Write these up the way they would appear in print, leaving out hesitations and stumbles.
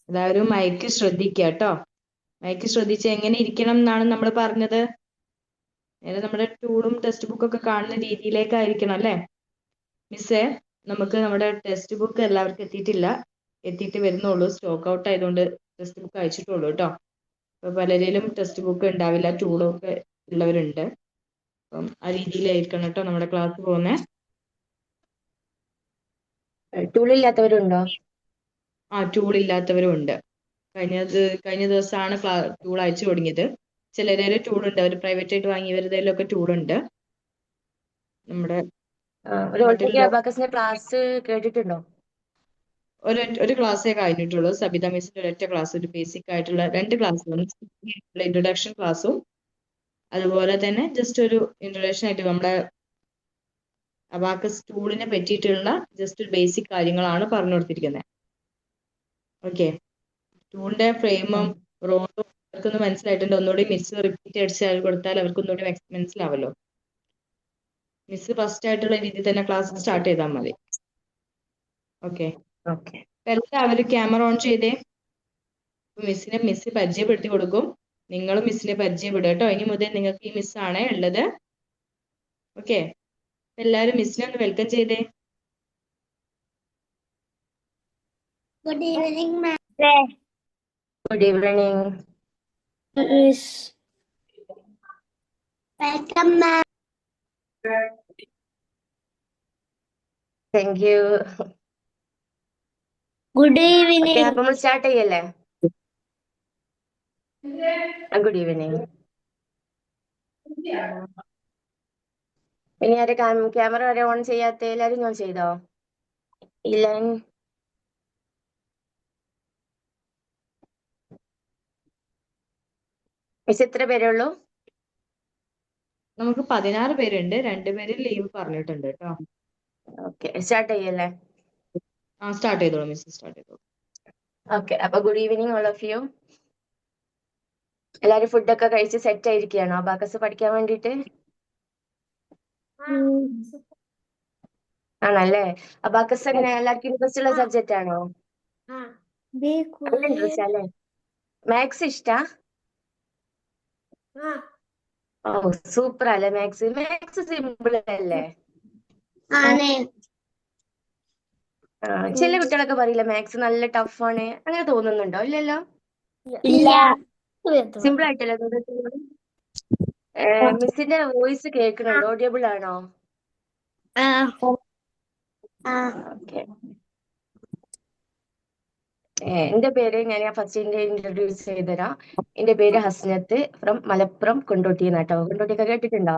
എല്ലാവരും മൈക്ക് ശ്രദ്ധിക്കുക കേട്ടോ. മൈക്ക് ശ്രദ്ധിച്ച് എങ്ങനെ ഇരിക്കണം എന്നാണ് നമ്മൾ പറഞ്ഞത്. നേരെ നമ്മുടെ ടൂളും ടെക്സ്റ്റ് ബുക്കൊക്കെ കാണുന്ന രീതിയിലേക്കായിരിക്കണം അല്ലേ? മിസ്സേ, നമുക്ക് നമ്മുടെ ടെക്സ്റ്റ് ബുക്ക് എല്ലാവർക്കും എത്തിയിട്ട് വരുന്നുള്ളൂ. സ്റ്റോക്ക് ഔട്ട് ആയതുകൊണ്ട് ടെക്സ്റ്റ് ബുക്ക് അയച്ചിട്ടുള്ളൂ കേട്ടോ. അപ്പൊ പലരിലും ടെക്സ്റ്റ് ബുക്ക് ഉണ്ടാവില്ല, ടൂളൊക്കെ ഉള്ളവരുണ്ട്. അപ്പം ആ രീതിയിലായിരിക്കണം കേട്ടോ നമ്മുടെ ക്ലാസ് പോകുന്നത്. ടൂളില്ലാത്തവരുണ്ടോ? ടൂൾ ഇല്ലാത്തവരും ഉണ്ട്. കഴിഞ്ഞ ദിവസമാണ് ടൂൾ അയച്ചു തുടങ്ങിയത്. ചിലരേലും ടൂൾ ഉണ്ട്, അവർ പ്രൈവറ്റ് ആയിട്ട് വാങ്ങിയവരുടെയിലൊക്കെ ടൂൾ ഉണ്ട്. നമ്മുടെ ക്ലാസ് കേട്ടിട്ടുണ്ടോ? ഒരു ക്ലാസ്സേ കഴിഞ്ഞിട്ടുള്ളൂ. സബിത മിസ്സിന്റെ ഒരൊറ്റ ക്ലാസ്, ഒരു ബേസിക് ആയിട്ടുള്ള 2 ക്ലാസ്സുകളും, ഇൻട്രൊഡക്ഷൻ ക്ലാസ്സും അതുപോലെ തന്നെ ജസ്റ്റ് ഒരു ഇൻട്രൊഡക്ഷൻ ആയിട്ട് നമ്മുടെ അബാക്കസ് ടൂളിനെ പറ്റിയിട്ടുള്ള ജസ്റ്റ് ഒരു ബേസിക് കാര്യങ്ങളാണ് പറഞ്ഞു കൊടുത്തിരിക്കുന്നത്. ഓക്കെ, ടൂളിന്റെ ഫ്രെയിമും റോഡും അവർക്കൊന്ന് മനസ്സിലായിട്ടുണ്ട്. ഒന്നുകൂടി മിസ് റിപ്പീറ്റ് അടിച്ച് കൊടുത്താൽ അവർക്കൊന്നുകൂടി മനസ്സിലാവല്ലോ. മിസ് ഫസ്റ്റ് ആയിട്ടുള്ള രീതിയിൽ തന്നെ ക്ലാസ് സ്റ്റാർട്ട് ചെയ്താൽ മതി. ഓക്കെ, എല്ലാവരും ക്യാമറ ഓൺ ചെയ്തേ. മിസ് പരിചയപ്പെടുത്തി കൊടുക്കും, നിങ്ങളും മിസ്സിനെ പരിചയപ്പെടുക കേട്ടോ. ഇനി മുതൽ നിങ്ങൾക്ക് ഈ മിസ്സാണേ ഉള്ളത്. ഓക്കെ, എല്ലാവരും മിസ്സിനെ ഒന്ന് വെൽക്കം ചെയ്തേ. Good evening ma'am. Good evening. Welcome ma'am. Thank you. Good evening. അപ്പൊ നമ്മൾ സ്റ്റാർട്ട് ചെയ്യല്ലേ? Good evening. ഇനി ആരെ ക്യാമറ വരെ ഓൺ ചെയ്യാത്ത? എല്ലാരും ഓൺ ചെയ്തോ? ഇല്ല. മിസ് എത്ര പേരേ ഉള്ളൂ? നമുക്ക് 16 പേരുണ്ട്, 2 പേര് ലീവ് പറഞ്ഞിട്ടുണ്ട് കേട്ടോ. ഓക്കെ, സ്റ്റാർട്ട് ചെയ്യല്ലേ? സ്റ്റാർട്ട് ചെയ്തോളൂ മിസ്, സ്റ്റാർട്ട് ചെയ്തോളൂ. ഓക്കെ, അപ്പൊ good evening all of you. എല്ലാരും ഫുഡൊക്കെ കഴിച്ച് സെറ്റ് ആയിരിക്കുകയാണോ അബാക്കസ് പഠിക്കാൻ വേണ്ടിട്ട്? ആണല്ലേ. അബാക്കസ് എങ്ങനെ എല്ലാവർക്കും ഇൻട്രസ്റ്റ് ഉള്ള സബ്ജക്റ്റ് ആണോ? നല്ല ഇൻട്രസ്റ്റ് അല്ലേ? മാത്സ് ഇഷ്ടാ? ഓ സൂപ്പർ അല്ലേ മാത്സ്? മാത്സ് സിമ്പിൾ അല്ലേ? ചില കുട്ടികളൊക്കെ പറയില്ല മാത്സ് നല്ല ടഫാണ്, അങ്ങനെ തോന്നുന്നുണ്ടോ? ഇല്ലല്ലോ. സിമ്പിൾ ആയിട്ടല്ലേ തോന്നുന്നത്? മിസ്സിന്റെ വോയിസ് കേൾക്കുന്നുണ്ടോ? ഓഡിയബിൾ ആണോ? ഓക്കെ. എന്റെ പേര് ഞാൻ ഫസ്റ്റ് ഇൻട്രൊഡ്യൂസ് ചെയ്തുതരാം. എന്റെ പേര് ഹസ്നത്ത്, ഫ്രം മലപ്പുറം കൊണ്ടോട്ടി കേട്ടോ. കൊണ്ടോട്ടിയൊക്കെ കേട്ടിട്ടുണ്ടോ?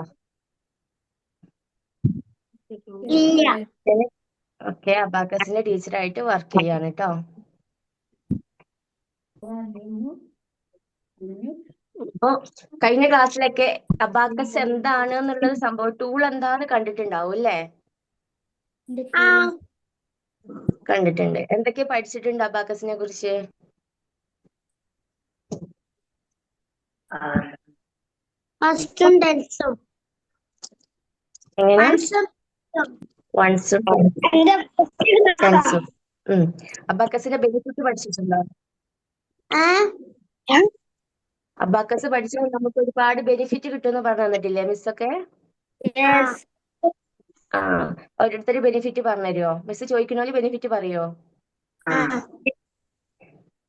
ഓക്കെ, അബാക്കസിന്റെ ടീച്ചറായിട്ട് വർക്ക് ചെയ്യാണ് കേട്ടോ. അപ്പൊ കഴിഞ്ഞ ക്ലാസ്സിലൊക്കെ അബാക്കസ് എന്താണ് എന്നുള്ളത് സംഭവം, ടൂൾ എന്താന്ന് കണ്ടിട്ടുണ്ടാവും അല്ലേ? കണ്ടിട്ടുണ്ട്. എന്തൊക്കെ പഠിച്ചിട്ടുണ്ട് അബാക്കസിനെ കുറിച്ച്? എങ്ങനെ? വൺസും ടെൻസും. അബാക്കസിന്റെ ബെനിഫിറ്റ് പഠിച്ചിട്ടുണ്ടോ? അബാക്കസ് പഠിച്ചാൽ നമുക്ക് ഒരുപാട് ബെനിഫിറ്റ് കിട്ടുമെന്ന് പറഞ്ഞു തന്നിട്ടില്ലേ മിസ്സൊക്കെ? ഓരോരുത്തര് ബെനിഫിറ്റ് പറഞ്ഞുതരുമോ? മിസ് ചോദിക്കണോല് ബെനിഫിറ്റ് പറയോ?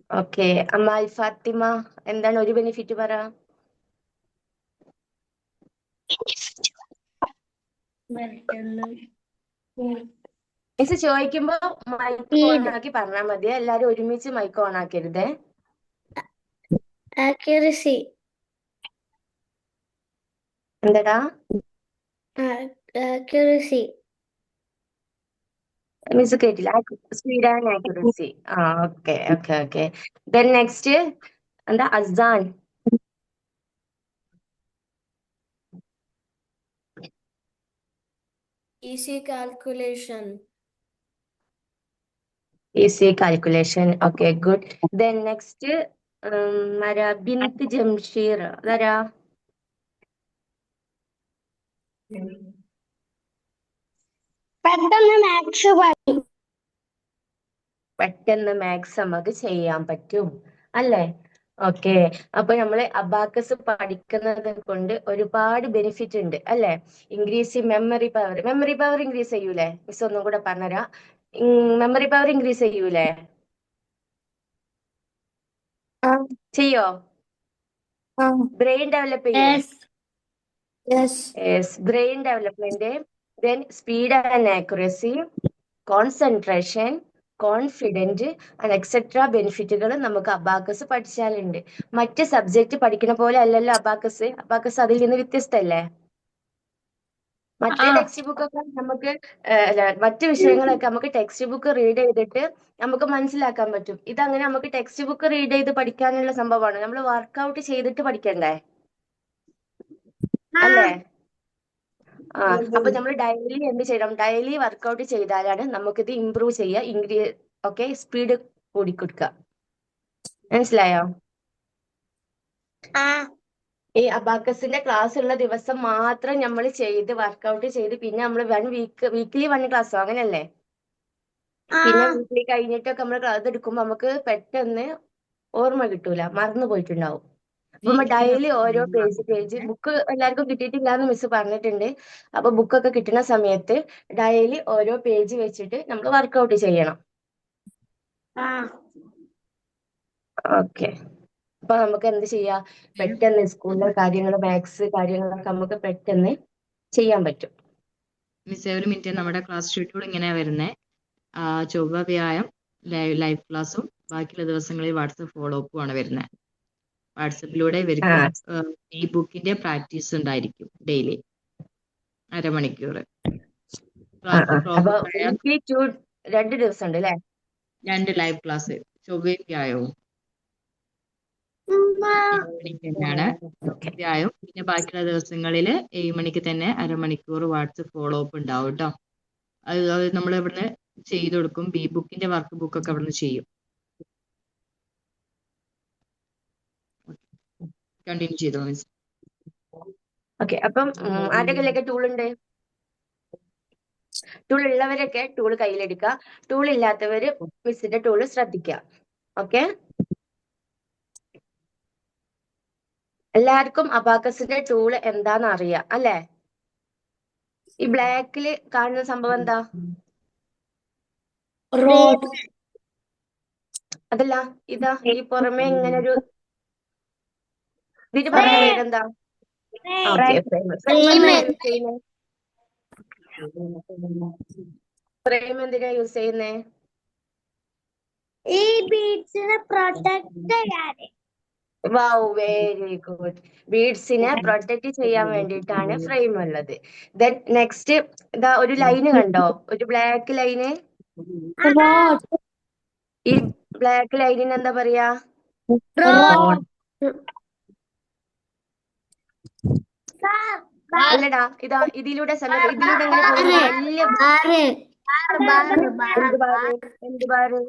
ഓക്കെ, അമ്മാൽ ഫാത്തിമ എന്താണ് ഒരു ബെനിഫിറ്റ് പറ? മിസ് ചോദിക്കുമ്പോ മൈക്ക് ഓൺ ആക്കി പറഞ്ഞാൽ മതി, എല്ലാരും ഒരുമിച്ച് മൈക്ക് ഓൺ ആക്കരുതേ. ആക്യുറസി. എന്താടാ? ആക്യുറസി. മിസ് കേട്ടില്ല. Speed and accuracy. Okay okay okay. Then next എന്താ? Azan. Easy calculation. Easy calculation. Okay, good. Then next Binth Jamsheer. അതാരാ? പെട്ടെന്ന് മാത്സ് പഠിക്കും. പെട്ടെന്ന് മാത്സ് നമുക്ക് ചെയ്യാൻ പറ്റും അല്ലേ? ഓക്കെ. അപ്പൊ നമ്മള് അബാക്കസ് പഠിക്കുന്നത് കൊണ്ട് ഒരുപാട് ബെനിഫിറ്റ് ഉണ്ട് അല്ലേ? Increase memory power. Memory power increase ചെയ്യൂലേ? മിസ് ഒന്നും കൂടെ പറഞ്ഞുതരാം. മെമ്മറി പവർ ഇൻക്രീസ് ചെയ്യൂലേ? ചെയ്യോ? ബ്രെയിൻ ഡെവലപ്പ് ചെയ്യോ? Yes. Brain development, then speed and accuracy, concentration, confident and etcetera ബെനിഫിറ്റുകൾ നമുക്ക് അബാക്കസ് പഠിച്ചാലുണ്ട്. മറ്റ് സബ്ജക്റ്റ് പഠിക്കുന്ന പോലെ അല്ലല്ലോ അബാക്കസ്. അബാക്കസ് അതിൽ നിന്ന് വ്യത്യസ്തല്ലേ? മറ്റേ ടെക്സ്റ്റ് ബുക്ക് ഒക്കെ നമുക്ക് മറ്റു വിഷയങ്ങളൊക്കെ നമുക്ക് ടെക്സ്റ്റ് ബുക്ക് റീഡ് ചെയ്തിട്ട് നമുക്ക് മനസ്സിലാക്കാൻ പറ്റും. ഇതങ്ങനെ നമുക്ക് ടെക്സ്റ്റ് ബുക്ക് റീഡ് ചെയ്ത് പഠിക്കാനുള്ള സംഭവമാണ്. നമ്മൾ വർക്ക്ഔട്ട് ചെയ്തിട്ട് പഠിക്കണ്ടേ അല്ലേ? അപ്പൊ നമ്മൾ ഡെയിലി എന്ത് ചെയ്യണം? ഡെയിലി വർക്ക്ഔട്ട് ചെയ്താലാണ് നമുക്കിത് ഇമ്പ്രൂവ് ചെയ്യുക. ഓക്കെ, സ്പീഡ് കൂടിക്കൊടുക്കുക. മനസ്സിലായോ? ഈ അബാക്കസിന്റെ ക്ലാസ് ഉള്ള ദിവസം മാത്രം നമ്മൾ ചെയ്ത് വർക്ക്ഔട്ട് ചെയ്ത് പിന്നെ നമ്മൾ വീക്ക്ലി 1 ക്ലാസ്സോ അങ്ങനെയല്ലേ? പിന്നെ വീക്കിലി കഴിഞ്ഞിട്ടൊക്കെ നമ്മൾ ക്ലാസ് എടുക്കുമ്പോ നമുക്ക് പെട്ടെന്ന് ഓർമ്മ കിട്ടൂല, മറന്നു പോയിട്ടുണ്ടാവും. അപ്പൊ ഡെയിലി ഓരോ പേജ് ബുക്ക് എല്ലാവർക്കും കിട്ടിയിട്ടില്ല എന്ന് മിസ് പറഞ്ഞിട്ടുണ്ട്. അപ്പൊ ബുക്കൊക്കെ കിട്ടുന്ന സമയത്ത് ഡെയിലി ഓരോ പേജ് വെച്ചിട്ട് നമ്മൾ വർക്ക്ഔട്ട് ചെയ്യണം. ഓക്കെ. അപ്പൊ നമുക്ക് എന്ത് ചെയ്യാം? പെട്ടെന്ന് സ്കൂളിലെ കാര്യങ്ങൾ, മാത്സ് കാര്യങ്ങളൊക്കെ നമുക്ക് പെട്ടെന്ന് ചെയ്യാൻ പറ്റും. മിസ് ഒരു മിനിറ്റ്, നമ്മുടെ ക്ലാസ് ഷെഡ്യൂൾ ഇങ്ങനെയാ വരുന്നത്. ചൊവ്വ വ്യാഴം ലൈവ് ക്ലാസ്സും ബാക്കിയുള്ള ദിവസങ്ങളിൽ വാട്സപ്പ് ഫോളോ അപ്പും ആണ് വരുന്നത്. വാട്സപ്പിലൂടെ ഇവർക്ക് ഈ ബുക്കിന്റെ പ്രാക്ടീസ് ഉണ്ടായിരിക്കും ഡെയിലി അരമണിക്കൂർ. അപ്പൊ വീക്ക്ലി 2 ദിവസം ഉണ്ട് അല്ലേ? 2 ലൈവ് ക്ലാസ് ചൊവ്വയും വ്യാഴവും തന്നെയാണ്. വ്യാഴം പിന്നെ ബാക്കിയുള്ള ദിവസങ്ങളിൽ 7 മണിക്ക് തന്നെ അരമണിക്കൂർ വാട്സപ്പ് ഫോളോ അപ്പ് ഉണ്ടാവും കേട്ടോ. അത് നമ്മൾ ഇവിടുന്ന് ചെയ്തു കൊടുക്കും. ബുക്കിന്റെ വർക്ക് ബുക്കൊക്കെ ഇവിടുന്ന് ചെയ്യും. കണ്ടിന്യൂ ചെയ്തോ മിസ്. ഓക്കെ. അപ്പം ആരുടെ ടൂൾ ഉണ്ട്? ടൂൾ ഉള്ളവരൊക്കെ ടൂൾ കയ്യിലെടുക്കുക. ടൂൾ ഇല്ലാത്തവര് മിസ്സിന്റെ ടൂള് ശ്രദ്ധിക്കുക. ഓക്കെ. എല്ലാവർക്കും അബാക്കസിന്റെ ടൂള് എന്താന്ന് അറിയാം അല്ലേ? ഈ ബ്ലാക്കില് കാണുന്ന സംഭവം എന്താ? Road. അതല്ല, ഇതാ ഈ പുറമെ ഇങ്ങനെ ഒരു ഇതിന് പറഞ്ഞ പേരെന്താ? ഓക്കെ, ഫ്രെയിം എന്തിനാ യൂസ് ചെയ്യുന്നേ? ഈ ബീഡ്സിനെ പ്രൊട്ടക്ട് ചെയ്യാന്. Wow, very good. ബീഡ്സിനെ പ്രൊട്ടക്ട് ചെയ്യാൻ വേണ്ടിയിട്ടാണ് ഫ്രെയിം ഉള്ളത്. ദെൻ നെക്സ്റ്റ് ഇതാ ഒരു ലൈന് കണ്ടോ? ഒരു ബ്ലാക്ക് ലൈന്. ഈ ബ്ലാക്ക് ലൈനിന് എന്താ പറയാ? അല്ലടാ, ഇതാ ഇതിലൂടെ ഇതിലൂടെ എങ്ങനെ പോകുന്നത്? വലിയ എന്ത് bar?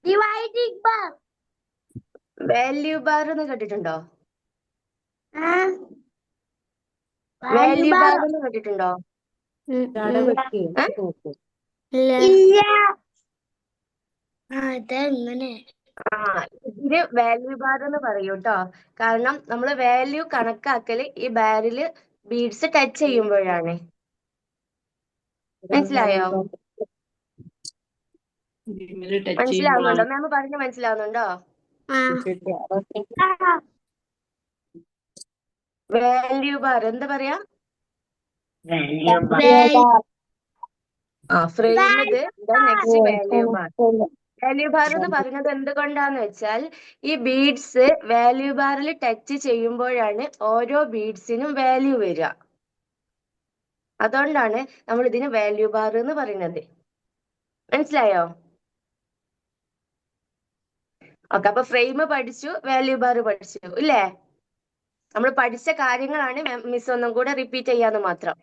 Dividing bar. Value bar എന്ന് കേട്ടിട്ടുണ്ടോ? വാല്യൂ ബാർ എന്ന് കേട്ടിട്ടുണ്ടോ? ഇല്ല. അതെങ്ങനെ? ഇത് വാല്യൂ ബാർ എന്ന് പറയൂ കേട്ടോ. കാരണം നമ്മള് വാല്യൂ കണക്കാക്കല് ഈ ബാരില് ബീഡ്സ് ടച്ച് ചെയ്യുമ്പോഴാണ്. മനസ്സിലായോ? മനസ്സിലാവുന്നുണ്ടോ? മാം പറഞ്ഞ മനസ്സിലാവുന്നുണ്ടോ? വാല്യൂ ബാർ എന്താ പറയാ? ഫ്രെയിം ഇത്. Next value bar. Value bar എന്ന് പറയുന്നത് എന്തുകൊണ്ടാന്ന് വെച്ചാൽ ഈ ബീഡ്സ് വാല്യൂ ബാറിൽ ടച്ച് ചെയ്യുമ്പോഴാണ് ഓരോ ബീഡ്സിനും വാല്യൂ വരിക. അതുകൊണ്ടാണ് നമ്മൾ ഇതിന് വാല്യൂ ബാർ എന്ന് പറയുന്നത്. മനസ്സിലായോ? ഓക്കെ. അപ്പൊ ഫ്രെയിം പഠിച്ചു, വാല്യൂ ബാർ പഠിച്ചു ഇല്ലേ? നമ്മൾ പഠിച്ച കാര്യങ്ങളാണ് മിസ് ഒന്നും കൂടെ റിപ്പീറ്റ് ചെയ്യാന്ന് മാത്രം.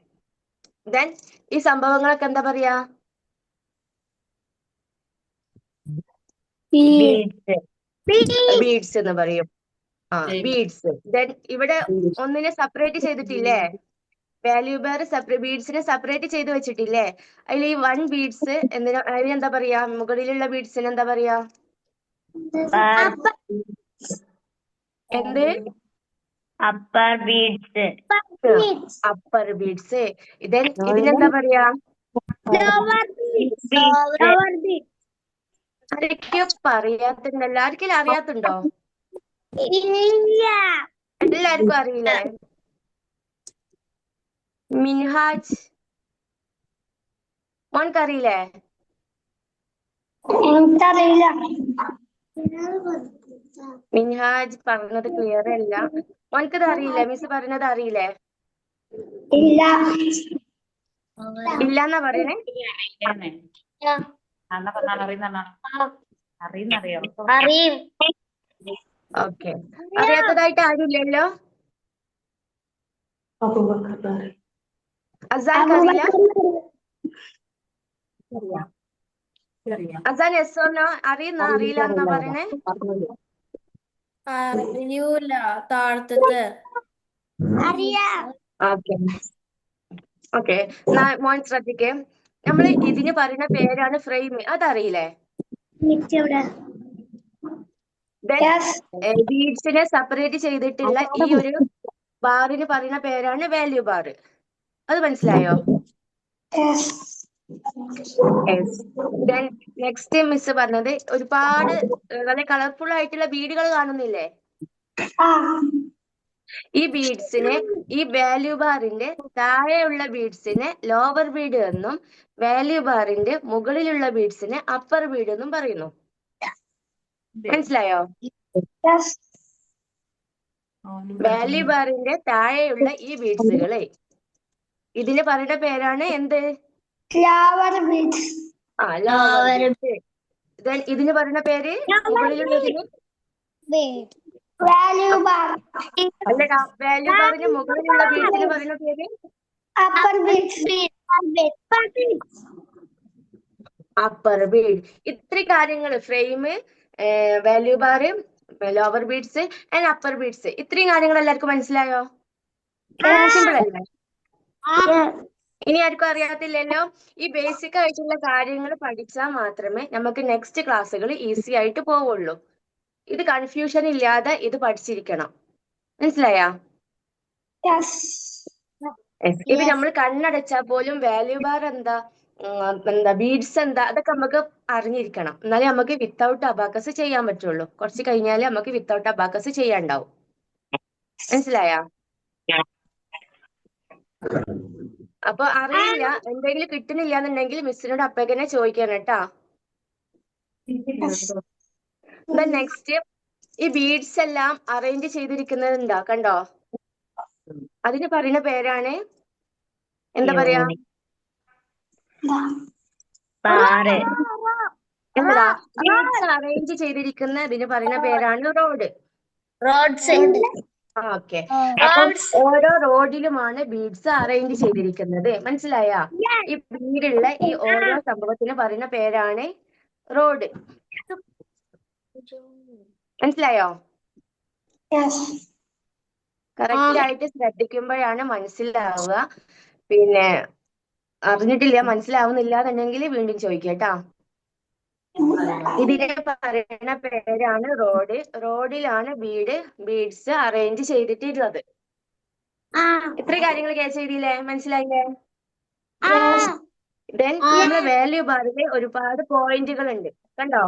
ദെൻ ഈ സംഭവങ്ങളൊക്കെ എന്താ പറയാ? ബീഡ്സ് എന്ന് പറയും. ബീഡ്സ്. ദെൻ ഇവിടെ ഒന്നിനെ സെപ്പറേറ്റ് ചെയ്തിട്ടില്ലേ? വാല്യൂ ബാർ ബീഡ്സിനെ സെപ്പറേറ്റ് ചെയ്ത് വെച്ചിട്ടില്ലേ? അതിൽ ഈ 1 ബീഡ്സ് അതിനെന്താ പറയാ? മുകളിലുള്ള ബീഡ്സിന് എന്താ പറയാ? എന്ത്? Upper beads. Upper beads. ഇതിനെന്താ പറയാ? ആരൊക്കെയോ പറയാത്തുണ്ടല്ലോ. ആർക്കെങ്കിലും അറിയാത്തുണ്ടോ? എല്ലാവർക്കും അറിയില്ലേ? മിൻഹാജ്, മോൻക്കറിയില്ലേ? എനിക്കറിയില്ല. മിൻഹാജ് പറഞ്ഞത് ക്ലിയർ അല്ല. മോൻക്കത് അറിയില്ലേ? മിസ് പറഞ്ഞത് അറിയില്ലേ? ഇല്ല. ഇല്ലാന്നാ പറയണേ? അറിയും. ഓക്കെ. അറിയാത്തതായിട്ട് ആരുമില്ലല്ലോ? അസാൻക്ക് അറിയില്ല? അസാൻ എസ് ഓർ നോ? അറിയില്ല എന്നാ പറയണേ? അറിയൂല. താഴത്തെ അറിയാം. Okay okay. മോൻ ശ്രദ്ധിക്കേ. നമ്മള് ഇതിന് പറയുന്ന പേരാണ് ഫ്രെയിം. അതറിയില്ലേ? ബീഡ്സിനെ സെപ്പറേറ്റ് ചെയ്തിട്ടുള്ള ഈ ഒരു ബാറിന് പറയുന്ന പേരാണ് വാല്യൂ ബാർ. അത് മനസ്സിലായോ? നെക്സ്റ്റ് മിസ് പറഞ്ഞത് ഒരുപാട് നല്ല കളർഫുൾ ആയിട്ടുള്ള ബീഡുകൾ കാണുന്നില്ലേ? ഈ ബീഡ്സിനെ, ഈ വാല്യൂ ബാറിന്റെ താഴെയുള്ള ബീഡ്സിനെ ലോവർ ബീഡ് എന്നും വാല്യൂ ബാറിന്റെ മുകളിലുള്ള ബീഡ്സിനെ അപ്പർ ബീഡ് എന്നും പറയുന്നു. മനസ്സിലായോ? വാല്യൂ ബാറിന്റെ താഴെയുള്ള ഈ ബീഡ്സുകളെ ഇതിന് പറയുന്ന പേരാണ് എന്ത്? Lower beads. Lower beads. ഇതിന് പറയുന്ന പേര് മുകളിലുള്ളതിന് വാല്യൂ ബാർ. അല്ലടാ, വാല്യൂ ബാറിന് മുകളിലുള്ള ബീഡ്സിന് പറയുന്ന പേര് അപ്പർ ബീഡ്സ്. Upper bead. ഇത്രയും കാര്യങ്ങൾ frame, value bar, lower beads and upper beads, ഇത്രയും കാര്യങ്ങൾ എല്ലാവർക്കും മനസ്സിലായോ? സിമ്പിൾ അല്ലേ? ഇനി ആർക്കും അറിയാത്തില്ലല്ലോ? ഈ ബേസിക് ആയിട്ടുള്ള കാര്യങ്ങൾ പഠിച്ചാൽ മാത്രമേ നമുക്ക് നെക്സ്റ്റ് ക്ലാസ്സുകൾ ഈസി ആയിട്ട് പോവുള്ളൂ. ഇത് കൺഫ്യൂഷൻ ഇല്ലാതെ ഇത് പഠിച്ചിരിക്കണം. മനസ്സിലായാ? ഇപ്പൊ നമ്മൾ കണ്ണടച്ചാൽ പോലും വാല്യൂ ബാർ എന്താ, ബീഡ്സ് എന്താ, അതൊക്കെ നമുക്ക് അറിഞ്ഞിരിക്കണം. എന്നാലേ നമുക്ക് വിത്തൗട്ട് അബാക്കസ് ചെയ്യാൻ പറ്റുള്ളൂ. കുറച്ച് കഴിഞ്ഞാല് നമുക്ക് വിത്തൗട്ട് അബാക്കസ് ചെയ്യാണ്ടാവും. മനസ്സിലായാ? അപ്പൊ അറിയില്ല, എന്തെങ്കിലും കിട്ടുന്നില്ല എന്നുണ്ടെങ്കിൽ മിസ്സിനോട് അപ്പേക്കന്നെ ചോദിക്കണം കേട്ടാ. നെക്സ്റ്റ്, ഈ ബീഡ്സ് എല്ലാം അറേഞ്ച് ചെയ്തിരിക്കുന്നത് എന്താ കണ്ടോ? അതിന് പറയുന്ന പേരാണ് എന്താ പറയാ? എന്താ? ബീഡ്സ് അറേഞ്ച് ചെയ്തിരിക്കുന്ന ഇതിന് പറയുന്ന പേരാണ് റോഡ്. ഓക്കെ. അപ്പം ഓരോ റോഡിലുമാണ് ബീഡ്സ് അറേഞ്ച് ചെയ്തിരിക്കുന്നത്. മനസ്സിലായാ? ഈ ബീഡുള്ള ഈ ഓരോ സംഭവത്തിന് പറയുന്ന പേരാണ് റോഡ്. മനസ്സിലായോ? കറക്റ്റ് ആയിട്ട് ശ്രദ്ധിക്കുമ്പോഴാണ് മനസ്സിലാവുക. പിന്നെ അറിഞ്ഞിട്ടില്ല, മനസ്സിലാവുന്നില്ല എന്നുണ്ടെങ്കിൽ വീണ്ടും ചോദിക്കട്ടാ. ഇതിനെ പറയുന്ന പേരാണ് റോഡ്. റോഡിലാണ് ബീഡ്സ് അറേഞ്ച് ചെയ്തിട്ടുള്ളത്. ഇത്രയും കാര്യങ്ങൾ ക്യാച്ച് ചെയ്തില്ലേ? മനസ്സിലായില്ലേ? നമ്മുടെ വാല്യൂ ബാറിൽ ഒരുപാട് പോയിന്റുകൾ ഉണ്ട്. കണ്ടോ?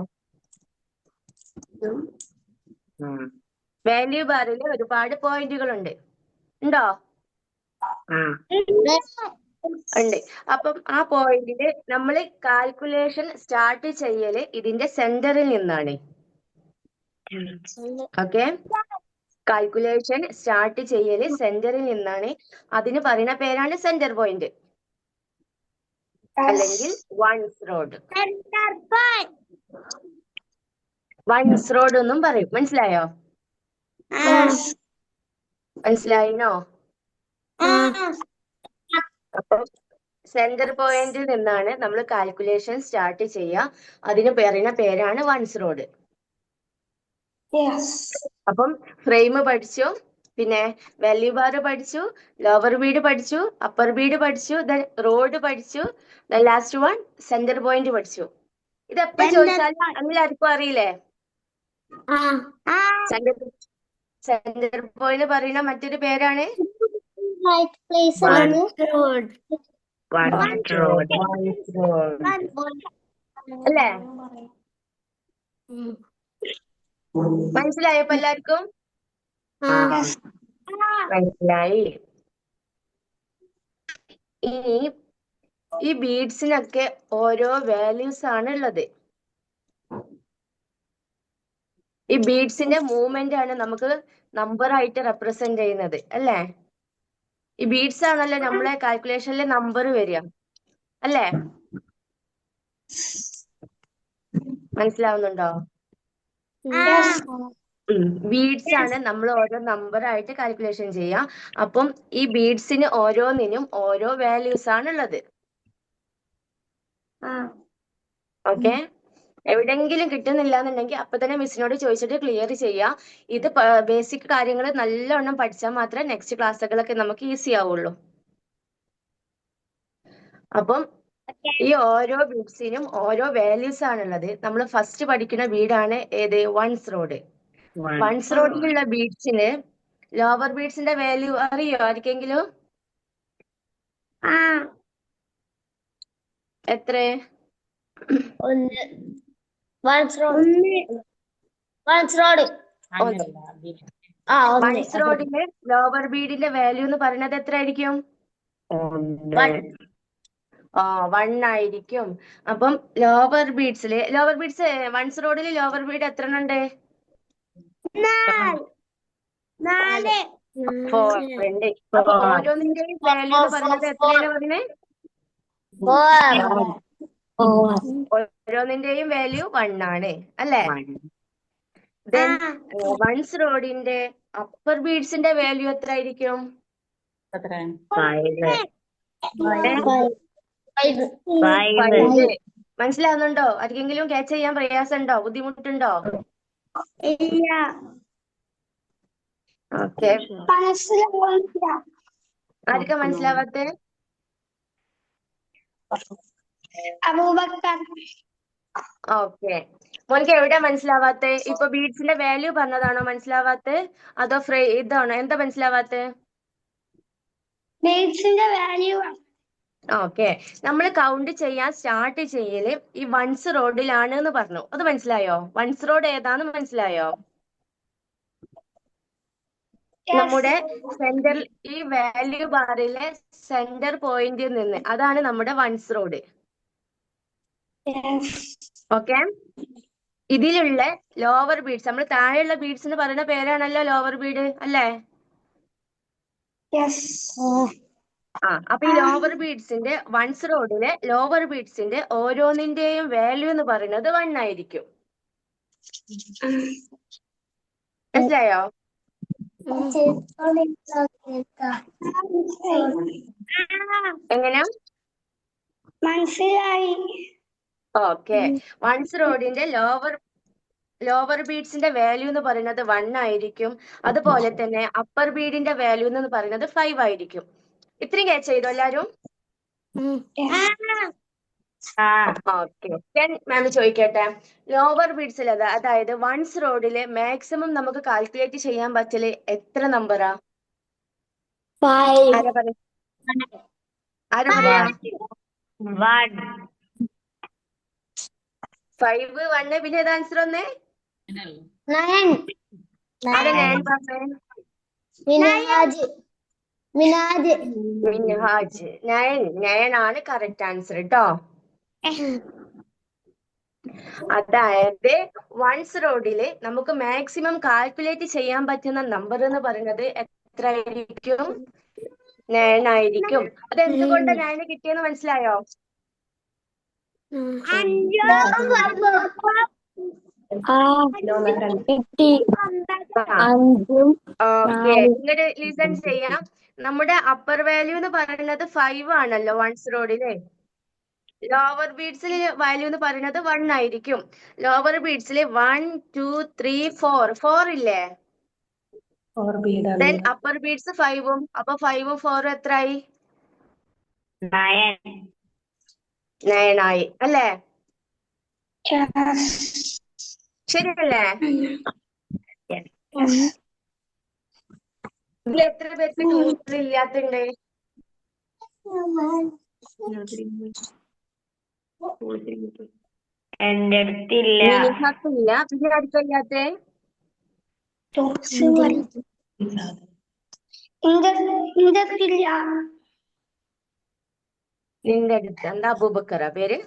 വാല്യൂ ബാറിൽ ഒരുപാട് പോയിന്റുകൾ ഉണ്ട്. ഉണ്ടോ? ഉണ്ട്. അപ്പം ആ പോയിന്റില് നമ്മൾ കാൽക്കുലേഷൻ സ്റ്റാർട്ട് ചെയ്യല് ഇതിന്റെ സെന്ററിൽ നിന്നാണ്. ഓക്കെ, കാൽക്കുലേഷൻ സ്റ്റാർട്ട് ചെയ്യല് സെന്ററിൽ നിന്നാണ്. അതിന് പറയുന്ന പേരാണ് സെന്റർ പോയിന്റ്, അല്ലെങ്കിൽ വൺസ് റോഡ്. വൺസ് റോഡ് എന്നും പറയും. മനസ്സിലായോ? മനസ്സിലായിനോ? അപ്പൊ സെന്റർ പോയിന്റിൽ നിന്നാണ് നമ്മൾ കാൽക്കുലേഷൻ സ്റ്റാർട്ട് ചെയ്യുക. അതിന് പറയുന്ന പേരാണ് വൺസ് റോഡ്. അപ്പം ഫ്രെയിം പഠിച്ചോ? പിന്നെ വാല്യൂ ബാർ പഠിച്ചു, ലോവർ ബീഡ് പഠിച്ചു, അപ്പർ ബീഡ് പഠിച്ചു, ദെൻ റോഡ് പഠിച്ചു, then last one centre point പഠിച്ചു. ഇത് എപ്പോ ചോദിച്ചാലും എല്ലാവർക്കും അറിയില്ലേ? സെന്റർ പോയിന്റ് പറയുന്ന മറ്റൊരു പേരാണ് അല്ലേ? മനസ്സിലായപ്പോ എല്ലാവർക്കും? മനസ്സിലായി. ഇനി ഈ ബീഡ്സിനൊക്കെ ഓരോ വാല്യൂസ് ആണ് ഉള്ളത്. ഈ ബീഡ്സിന്റെ മൂവ്മെന്റ് ആണ് നമുക്ക് നമ്പർ ആയിട്ട് റെപ്രസെന്റ് ചെയ്യുന്നത് അല്ലേ? ഈ ബീഡ്സ് ആണല്ലോ നമ്മളെ കാൽക്കുലേഷനിലെ നമ്പർ വരിക അല്ലേ? മനസ്സിലാവുന്നുണ്ടോ? ബീഡ്സ് ആണ് നമ്മൾ ഓരോ നമ്പർ ആയിട്ട് കാൽക്കുലേഷൻ ചെയ്യാം. അപ്പം ഈ ബീഡ്സിന് ഓരോന്നിനും ഓരോ വാല്യൂസ് ആണ് ഉള്ളത്. ഓക്കെ, എവിടെങ്കിലും കിട്ടുന്നില്ല എന്നുണ്ടെങ്കിൽ അപ്പൊ തന്നെ മിസ്സിനോട് ചോദിച്ചിട്ട് ക്ലിയർ ചെയ്യാം. ഇത് ബേസിക് കാര്യങ്ങൾ നല്ലവണ്ണം പഠിച്ചാൽ മാത്രമേ നെക്സ്റ്റ് ക്ലാസ്സുകളൊക്കെ നമുക്ക് ഈസി ആവുള്ളൂ. അപ്പം ഈ ഓരോ ബീഡ്സിനും ഓരോ വാല്യൂസ് ആണുള്ളത്. നമ്മൾ ഫസ്റ്റ് പഠിക്കുന്ന ബീഡാണ് ഏത്? Once road. വൺസ് റോഡിലുള്ള ബീഡ്സിന് ലോവർ ബീഡ്സിന്റെ വാല്യൂ അറിയോ ആർക്കെങ്കിലും? എത്ര? വൺസ് റോഡിന്റെ ലോവർ ബീഡിന്റെ വാല്യൂ എന്ന് പറയുന്നത് എത്ര ആയിരിക്കും? 1 ആയിരിക്കും. അപ്പം ലോവർ ബീഡ്സ് വൺസ് റോഡിൽ ലോവർ ബീഡ് എത്ര ഉണ്ട്? 4 ഉണ്ട്. അപ്പൊ ഓരോന്നിന്റെയും വാല്യൂ എന്ന് പറയുന്നത് എത്രയാണ് പറഞ്ഞത്? ഓരോന്നിന്റെയും വാല്യൂ 1 ആണ് അല്ലേ? ദെൻ വൺസ് റോഡിന്റെ അപ്പർ ബീഡ്സിന്റെ വാല്യൂ എത്ര ആയിരിക്കും? 5. മനസ്സിലാവുന്നുണ്ടോ? ആർക്കെങ്കിലും ക്യാച്ച് ചെയ്യാൻ പ്രയാസമുണ്ടോ? ബുദ്ധിമുട്ടുണ്ടോ? ഓക്കെ, ആർക്കാ മനസ്സിലാവാത്തെ? ഓക്കെ, മോനിക്ക് എവിടെയാ മനസ്സിലാവാത്തെ? ഇപ്പൊ ബീഡ്സിന്റെ വാല്യൂ പറഞ്ഞതാണോ മനസ്സിലാവാത്തെ? അതോ ഇതാണോ? എന്താ മനസ്സിലാവാത്തെ? ഓക്കെ, നമ്മൾ കൗണ്ട് ചെയ്യാൻ സ്റ്റാർട്ട് ചെയ്യല് ഈ വൺസ് റോഡിലാണ് എന്ന് പറഞ്ഞു. അത് മനസ്സിലായോ? വൺസ് റോഡ് ഏതാന്ന് മനസ്സിലായോ? നമ്മുടെ സെന്റർ, ഈ വാല്യൂ ബാറിലെ സെന്റർ പോയിന്റിൽ നിന്ന്, അതാണ് നമ്മുടെ വൺസ് റോഡ്. ഓക്കെ, ഇതിലുള്ള ലോവർ ബീഡ്സ്, നമ്മൾ താഴെയുള്ള ബീഡ്സ് എന്ന് പറയുന്ന പേരാണല്ലോ ലോവർ ബീഡ് അല്ലേ? അപ്പൊ ഈ ലോവർ ബീഡ്സിന്റെ വൺസ് റോഡിലെ ലോവർ ബീഡ്സിന്റെ ഓരോന്നിന്റെയും വാല്യൂ എന്ന് പറയുന്നത് 1 ആയിരിക്കും. മനസ്സിലായോ? എങ്ങനെയാ? മനസ്സിലായി. ഓക്കെ, വൺസ് റോഡിന്റെ ലോവർ ബീഡ്സിന്റെ വാല്യൂ എന്ന് പറയുന്നത് 1 ആയിരിക്കും. അതുപോലെ തന്നെ അപ്പർ ബീഡിന്റെ വാല്യൂ എന്ന് പറയുന്നത് 5 ആയിരിക്കും. ഇത്രയും ക്യാച്ച് ചെയ്തോ എല്ലാരും? ഓക്കെ, മാം ചോദിക്കട്ടെ, ലോവർ ബീഡ്സിൽ അതായത് വൺസ് റോഡില് മാക്സിമം നമുക്ക് കാൽക്കുലേറ്റ് ചെയ്യാൻ പറ്റല് എത്ര നമ്പറാ? ആരാ പറയാ? 5, 1, പിന്നെ ഏത് ആൻസർ വന്നേ? ആരാ ഞാൻ പറഞ്ഞേ? മിൻഹാജ്. 9 ആണ് കറക്റ്റ് ആൻസർ കേട്ടോ. അതായത് വൺസ് റോഡില് നമുക്ക് മാക്സിമം കാൽക്കുലേറ്റ് ചെയ്യാൻ പറ്റുന്ന നമ്പർ എന്ന് പറയുന്നത് എത്ര ആയിരിക്കും? 9 ആയിരിക്കും. അത് എന്തുകൊണ്ട് 9 കിട്ടിയെന്ന് മനസ്സിലായോ? ഓക്കെ, ഇങ്ങോട്ട് ലിസൺ ചെയ്യാം. നമ്മുടെ അപ്പർ വാല്യൂ എന്ന് പറയുന്നത് 5 ആണല്ലോ വൺസ് റോഡില്. ലോവർ ബീഡ്സിൽ വാല്യൂ എന്ന് പറയുന്നത് 1 ആയിരിക്കും. ലോവർ ബീഡ്സിൽ 1, 2, 3, 4 ഇല്ലേ? Then upper beats 5-ഉം. അപ്പൊ 5-ഉം 4-ഉം എത്രയായി? 9. 9 ആയി അല്ലേ? ശരിയല്ലേ? ഇതിൽ എത്ര പേർക്ക് ടൂട്ടർ ഇല്ലാത്തുണ്ട്? എന്റെ അടുത്തില്ല. മിനിഹാക്കില്ല. പിന്നെ അടുത്തില്ലാത്ത നിന്റെ അടുത്ത് എന്താ അബൂബക്കറാ പേര്?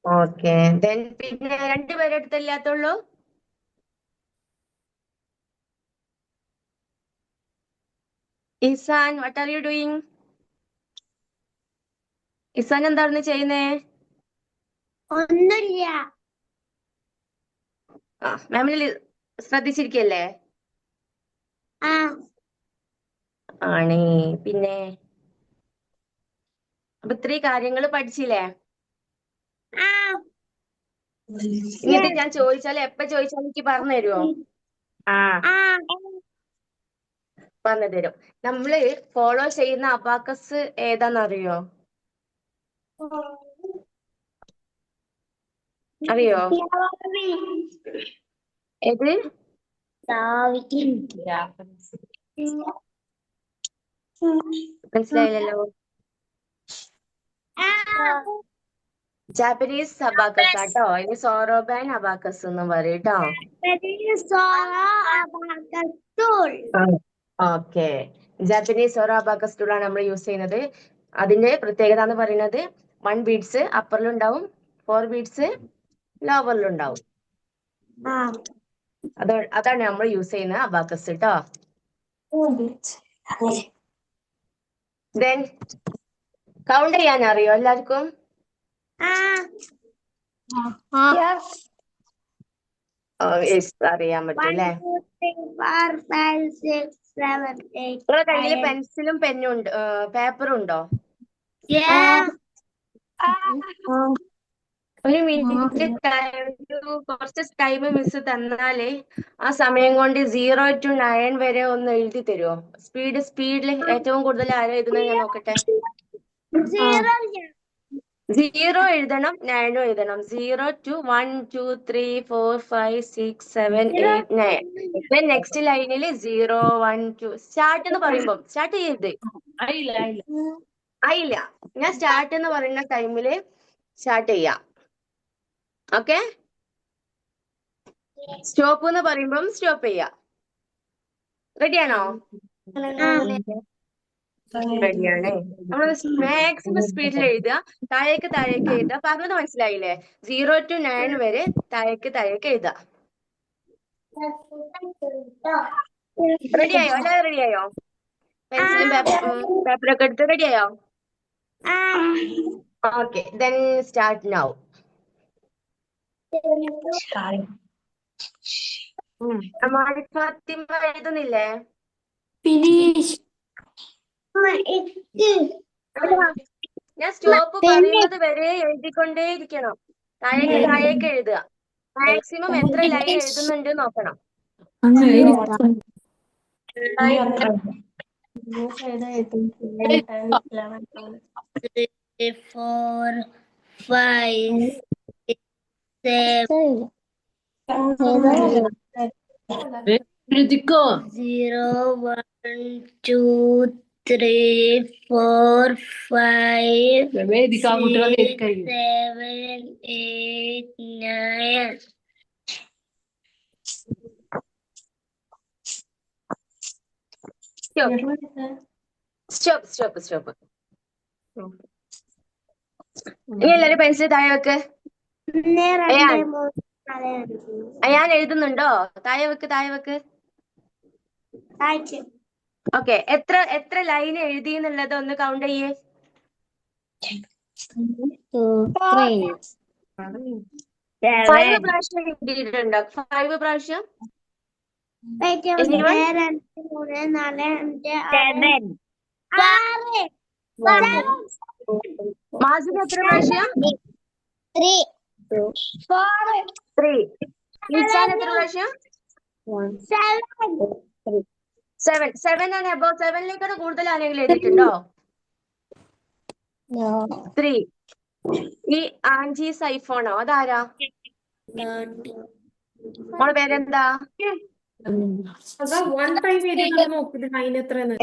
ഓക്കെ. ദെൻ പിന്നെ 2 പേരെ അടുത്തല്ലാത്തുള്ളൂ? Izan, what are you doing? Izan എന്താണ് ചെയ്യുന്നേ? ഒന്നുമില്ല. മാമിന് ശ്രദ്ധിച്ചിരിക്കല്ലേ? ആണ്. പിന്നെ അപ്പൊ 3 കാര്യങ്ങൾ പഠിച്ചില്ലേ? എന്നിട്ട് ഞാൻ ചോദിച്ചാൽ എപ്പ ചോദിച്ചാലും എനിക്ക് പറഞ്ഞു തരുമോ? പറഞ്ഞു തരും. നമ്മള് ഫോളോ ചെയ്യുന്ന അബാക്കസ് ഏതാന്നറിയോ? അറിയോ? ഏത്? മനസ്സിലായില്ലല്ലോ. ജാപ്പനീസ് അബാക്കസ് ആട്ടോ. ഇനി സോറോബാൻ അബാക്കസ് എന്നും പറയും ട്ടോ. ഓക്കെ. ജാപ്പനീസ് സോറോ അബാക്കസ് ടൂൾ ആണ് നമ്മൾ യൂസ് ചെയ്യുന്നത്. അതിന്റെ പ്രത്യേകത എന്ന് പറയുന്നത് 1 ബീഡ്സ് അപ്പറിലുണ്ടാവും, 4 ബീഡ്സ് ലോവറിലുണ്ടാവും. അതാണ് നമ്മൾ യൂസ് ചെയ്യുന്ന അബാക്കസ് ട്ടോ. ദെൻ കൗണ്ട് ചെയ്യാൻ അറിയോ എല്ലാവർക്കും? അറിയാൻ പറ്റും അല്ലേ? നിങ്ങളുടെ കയ്യിൽ പെൻസിലും പെന്നും ഉണ്ട്, പേപ്പറും ഉണ്ടോ? ഒരു മിനിറ്റ് കുറച്ച് ടൈം മിസ് തന്നാലേ ആ സമയം കൊണ്ട് 0 to 9 വരെ ഒന്ന് എഴുതി തരുമോ? സ്പീഡിൽ ഏറ്റവും കൂടുതൽ ആരോ എഴുതുന്നത് ഞാൻ നോക്കട്ടെ. 0 എഴുതണം, 9 എഴുതണം. 0 to 1 2 3 4 5 6 7 8 9. നെക്സ്റ്റ് ലൈനിൽ 0 1 2 സ്റ്റാർട്ട് എന്ന് പറയുമ്പോൾ സ്റ്റാർട്ട് ചെയ്ത് ആയില്ല. ഞാൻ സ്റ്റാർട്ട് എന്ന് പറയുന്ന ടൈമില് സ്റ്റാർട്ട് ചെയ്യാം. ഓക്കെ. സ്റ്റോപ്പ് എന്ന് പറയുമ്പം സ്റ്റോപ്പ് ചെയ്യാം. റെഡിയാണോ? റെഡിയാണ്. നമ്മൾ മാക്സിമം സ്പീഡിൽ എഴുതുക, താഴേക്ക് എഴുതുക. പറഞ്ഞത് മനസ്സിലായില്ലേ? 0 to 9 വരെ താഴേക്ക് എഴുതുക. റെഡിയായോ? എല്ലാവരും റെഡിയായോ? പെൻസിലും പേപ്പറൊക്കെ എടുത്ത് റെഡിയായോ? Okay. Then start now. Fathima എഴുതുന്നില്ലേ? ഞാൻ സ്റ്റോപ്പ് പറയുന്നത് വരെ എഴുതിക്കൊണ്ടേയിരിക്കണം. താഴേക്ക് എഴുതുക. മാക്സിമം എത്ര ലൈൻ എഴുതുന്നുണ്ട് നോക്കണം. 4 5 6 7 0 1 2 3 4 5 6 7 8 9. സ്റ്റോപ്പ്. ഇനി എല്ലാരും പെൻസിൽ താഴെ വെക്ക്. അയാൻ എഴുതുന്നുണ്ടോ? താഴെ വെക്ക്. ഓക്കെ. എത്ര ലൈൻ എഴുതി എന്നുള്ളത് ഒന്ന് കൗണ്ട് ചെയ്യേ. 5 പ്രാവശ്യം എഴുതിയിട്ടുണ്ടോ? 5 പ്രാവശ്യം. മാസിന് എത്ര പ്രാവശ്യം? 3 4 3. നിസാൻ എത്ര പ്രാവശ്യം? 7. 7 ആണ് അബോ 7ലേക്കാണ് കൂടുതൽ ആരെങ്കിലും എഴുതിയിട്ടുണ്ടോ? 3. ഈ ആൻജി സൈഫോണോ അതാരാ? മോളെ പേരെന്താ?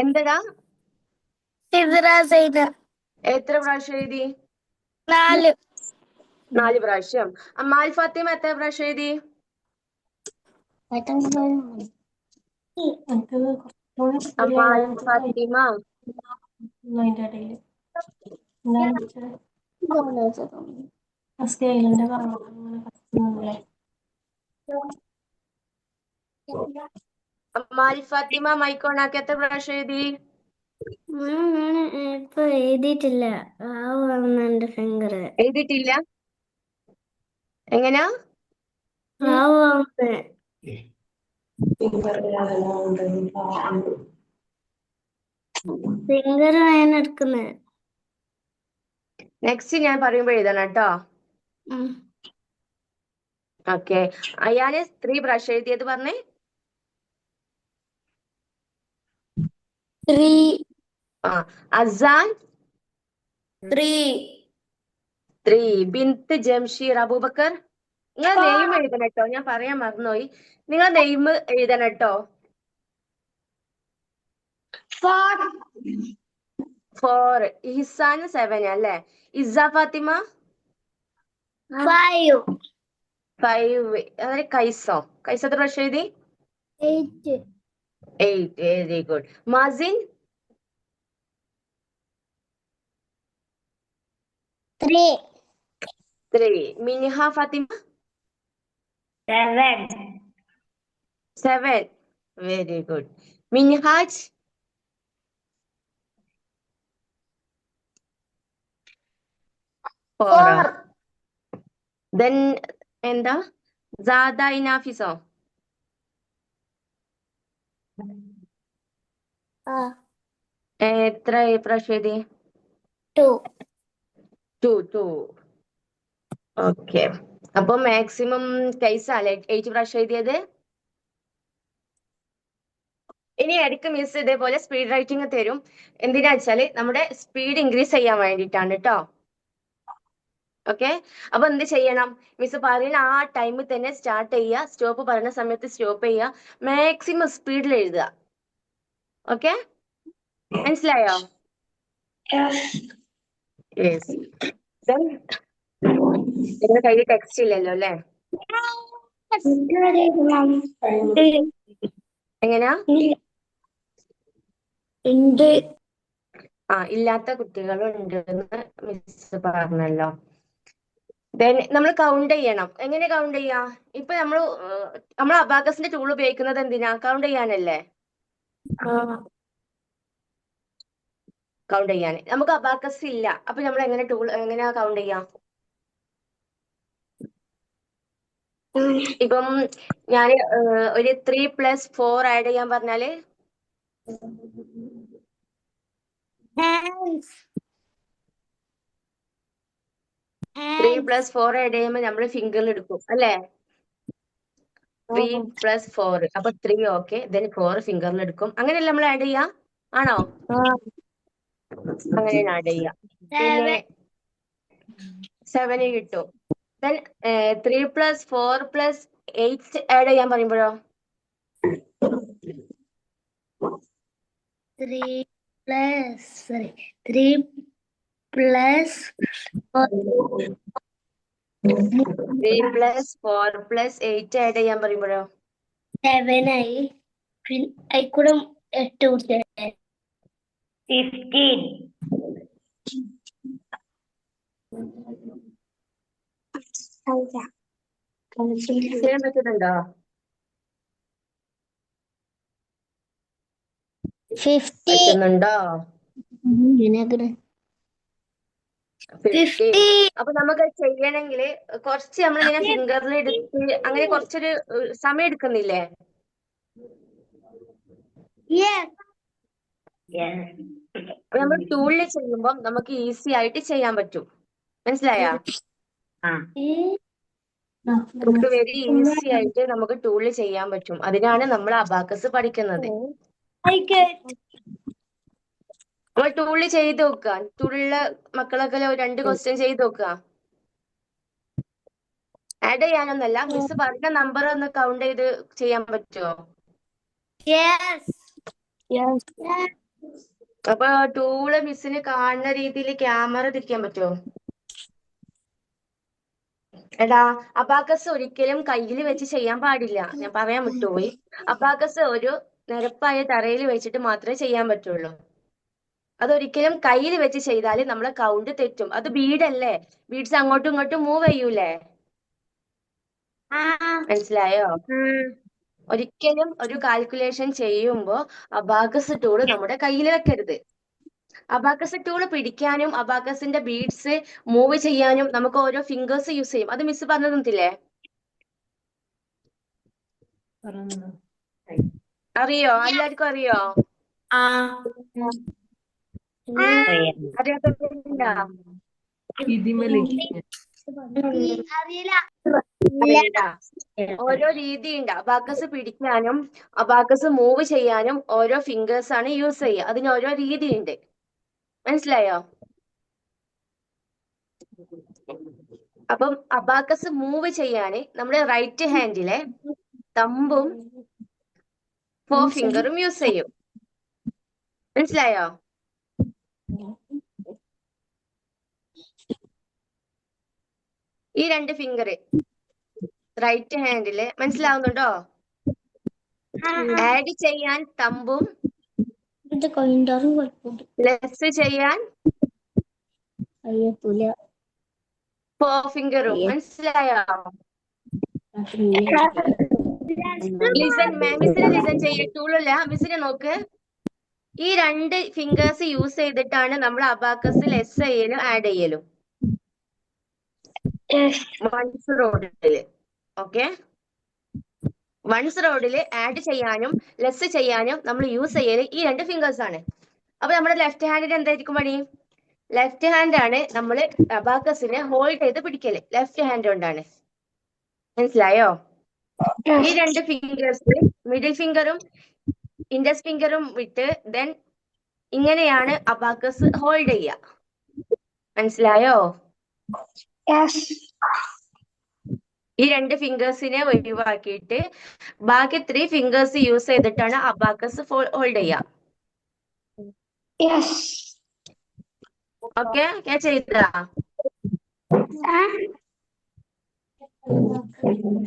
എന്തടാ? എത്ര പ്രാവശ്യം എഴുതി? 4 പ്രാവശ്യം. അമ്മാൽ ഫാത്തിമ എത്ര പ്രാവശ്യം എഴുതി? അമ്മാൽ ഫാത്തിമ അമ്മാൽ ഫാത്തിമ മൈക്കോണാക്കി എത്ര പ്രാവശ്യം എഴുതി? ഞാൻ ഇപ്പൊ എഴുതിയിട്ടില്ല. എന്റെ ഫിംഗർ എഴുതിയിട്ടില്ല. എങ്ങനാ? ഫിംഗർ ഞാൻ എടുക്കുന്നത്. നെക്സ്റ്റ് ഞാൻ പറയുമ്പോ എഴുതണം കേട്ടോ. ഓക്കെ. അയാന് 3 പ്രാവശ്യം എഴുതിയത് പറഞ്ഞേ. 3. അസാൻ 3. 3. ബിന്ത് ജംഷീർ അബൂബക്കർ. നിങ്ങൾ നെയിം എഴുതണം കേട്ടോ. ഞാൻ പറയാൻ മറന്നുപോയി. നിങ്ങൾ നെയിം എഴുതണം കേട്ടോ. 4. ഇഹ്സാൻ 7 അല്ലേ? ഇസ ഫാത്തിമ 5. 5. അതായത് കൈസോ എത്ര പ്രാവശ്യം എഴുതി? 8. 8. Very good. Mazin 3. Miniha Fathima 7. Very good. Minhaj 4. Then എന്താ? സാദ ഇനാഫിസോ എത്ര പ്രാവശ്യം എഴുതി? 2. ഓക്കെ. അപ്പൊ മാക്സിമം കൈസല്ലേ 8 പ്രാവശ്യം എഴുതിയത്. ഇനി ഇടയ്ക്ക് മിസ് ഇതേപോലെ സ്പീഡ് റൈറ്റിംഗ് തരും. എന്തിനാ വെച്ചാല് നമ്മുടെ സ്പീഡ് ഇൻക്രീസ് ചെയ്യാൻ വേണ്ടിയിട്ടാണ് കേട്ടോ. ഓക്കെ. അപ്പൊ എന്ത് ചെയ്യണം? മിസ് പറയുന്ന ആ ടൈമിൽ തന്നെ സ്റ്റാർട്ട് ചെയ്യുക. സ്റ്റോപ്പ് പറയുന്ന സമയത്ത് സ്റ്റോപ്പ് ചെയ്യുക. മാക്സിമം സ്പീഡിൽ എഴുതുക. ഓക്കെ, മനസ്സിലായോ? യെസ്. നിങ്ങളുടെ കയ്യിൽ ടെക്സ്റ്റ് ഇല്ലല്ലോ അല്ലേ? എങ്ങനെയാ? ഇല്ലാത്ത കുട്ടികളും ഉണ്ടെന്ന് മിസ് പറഞ്ഞല്ലോ. ദെൻ നമ്മൾ കൗണ്ട് ചെയ്യണം. എങ്ങനെ കൗണ്ട് ചെയ്യാ? ഇപ്പൊ നമ്മൾ അബാക്കസിന്റെ ടൂൾ ഉപയോഗിക്കുന്നത് എന്തിനാ? കൗണ്ട് ചെയ്യാനല്ലേ? കൗണ്ട് ചെയ്യാൻ. നമുക്ക് അബാക്കസ് ഇല്ല. അപ്പൊ നമ്മൾ എങ്ങനെയാ കൗണ്ട് ചെയ്യാം? ഇപ്പം ഞാൻ ഒരു 3 + 4 ആഡ് ചെയ്യാൻ പറഞ്ഞാല് 3 + 4 ആഡ് ചെയ്യുമ്പോൾ നമ്മൾ ഫിംഗറിൽ എടുക്കും അല്ലേ? 3 + 4 അപ്പൊ 3. ഓക്കെ. ദെൻ 4 ഫിംഗറിൽ എടുക്കും. അങ്ങനെയല്ല നമ്മൾ ആഡ് ചെയ്യാ? ആണോ? അങ്ങനെയാണ് ആഡ് ചെയ്യാ. പിന്നെ 7 കിട്ടും. ദെൻ 3 + 4 + 8 ആഡ് ചെയ്യാൻ പറയുമ്പോഴോ? 3 + 4 + 8 ആഡ് ചെയ്യാൻ പറയുമ്പോഴോ? 7 ആയി. കൂടെ 8 കൂട്ടി 15. ചെയ്യാൻ പറ്റുന്നുണ്ടോ? 50. പറ്റുന്നുണ്ടോ? 50. അപ്പൊ നമുക്ക് ചെയ്യണമെങ്കിൽ കുറച്ച് നമ്മളിങ്ങനെ ഫിംഗറിൽ എടുത്ത് അങ്ങനെ കുറച്ചൊരു സമയം എടുക്കുന്നില്ലേ? അപ്പൊ നമ്മൾ ടൂളിൽ ചെയ്യുമ്പോൾ നമുക്ക് ഈസി ആയിട്ട് ചെയ്യാൻ പറ്റും. മനസ്സിലായോ? നമുക്ക് വെരി ഈസി ആയിട്ട് നമുക്ക് ടൂളിൽ ചെയ്യാൻ പറ്റും. അതിനാണ് നമ്മൾ അബാക്കസ് പഠിക്കുന്നത്. നമ്മൾ ടൂളിൽ ചെയ്ത് നോക്കുക. ടൂളിലെ മക്കളൊക്കെ 2 ക്വസ്റ്റ്യൻ ചെയ്ത് നോക്കുക. ആഡ് ചെയ്യാനൊന്നല്ല, മിസ് പറഞ്ഞ നമ്പർ ഒന്ന് കൗണ്ട് ചെയ്ത് ചെയ്യാൻ പറ്റുമോ? അപ്പൊ ടൂള് മിസ്സിന് കാണുന്ന രീതിയിൽ ക്യാമറ തിരിക്കാൻ പറ്റുമോ? എടാ, അബാക്കസ് ഒരിക്കലും കയ്യിൽ വെച്ച് ചെയ്യാൻ പാടില്ല. ഞാൻ പറയാൻ വിട്ടുപോയി. അബാക്കസ് ഒരു നിരപ്പായ തറയിൽ വെച്ചിട്ട് മാത്രമേ ചെയ്യാൻ പറ്റുള്ളൂ. അതൊരിക്കലും കയ്യിൽ വെച്ച് ചെയ്താൽ നമ്മളെ കൗണ്ട് തെറ്റും. അത് ബീഡല്ലേ, ബീഡ്സ് അങ്ങോട്ടും ഇങ്ങോട്ടും മൂവ് ചെയ്യൂലേ? മനസ്സിലായോ? ഒരിക്കലും ഒരു കാൽക്കുലേഷൻ ചെയ്യുമ്പോ അബാക്കസ് ടൂള് നമ്മുടെ കയ്യിൽ വെക്കരുത്. അബാക്കസ് ടൂള് പിടിക്കാനും അബാക്കസിന്റെ ബീഡ്സ് മൂവ് ചെയ്യാനും നമുക്ക് ഓരോ ഫിംഗേഴ്സ് യൂസ് ചെയ്യും. അത് മിസ് പറഞ്ഞു തന്നിട്ടില്ലേ? അറിയോ? എല്ലാവർക്കും അറിയോ? അറിയാത്തവരുണ്ടോ? അറിയണ്ട. ഓരോ രീതിയുണ്ട്. അബാക്കസ് പിടിക്കാനും അബാക്കസ് മൂവ് ചെയ്യാനും ഓരോ ഫിംഗേഴ്സ് ആണ് യൂസ് ചെയ്യുക. അതിന് ഓരോ രീതിയുണ്ട്. മനസ്സിലായോ? അപ്പം അബാക്കസ് മൂവ് ചെയ്യാന് നമ്മുടെ റൈറ്റ് ഹാൻഡിലെ തമ്പും 4 ഫിംഗറും യൂസ് ചെയ്യും. മനസ്സിലായോ? ഈ 2 ഫിംഗർ റൈറ്റ് ഹാൻഡില് മനസ്സിലാവുന്നുണ്ടോ? ആഡ് ചെയ്യാൻ തമ്പും ലെസ് ചെയ്യാൻ 4 ഫിംഗറും. മനസ്സിലായോ? Listen, മിസ്സിനെ listen ചെയ്യട്ടുള്ളൂല്ല. മിസ്സിനെ നോക്ക്. ഈ 2 ഫിംഗേഴ്സ് യൂസ് ചെയ്തിട്ടാണ് നമ്മൾ അബാക്കസിൽ എസ് ചെയ്യലും ആഡ് ചെയ്യലും. വൺസ് റോഡില്. ഓക്കെ, വൺസ് റോഡില് ആഡ് ചെയ്യാനും ലെസ് ചെയ്യാനും നമ്മൾ യൂസ് ചെയ്യല് ഈ 2 ഫിംഗേഴ്സ് ആണ്. അപ്പൊ നമ്മുടെ ലെഫ്റ്റ് ഹാൻഡിന് എന്തായിരിക്കും പണി? ലെഫ്റ്റ് ഹാൻഡ് ആണ് നമ്മൾ അബാക്കസിനെ ഹോൾഡ് ചെയ്ത് പിടിക്കല്. ലെഫ്റ്റ് ഹാൻഡ് കൊണ്ടാണ്. മനസ്സിലായോ? ഈ 2 ഫിംഗേഴ്സ് മിഡിൽ ഫിംഗറും ഇൻഡെക്സ് ഫിംഗറും വിട്ട് ദെൻ ഇങ്ങനെയാണ് അബാക്കസ് ഹോൾഡ് ചെയ്യുക. മനസ്സിലായോ? ഈ 2 ഫിംഗേഴ്സിനെ ഒഴിവാക്കിയിട്ട് ബാക്കി 3 ഫിംഗേഴ്സ് യൂസ് ചെയ്തിട്ടാണ് അബാക്കസ് ഹോൾഡ് ചെയ്യുക. ഓക്കെ, ക്യാച്ച് ചെയ്താ?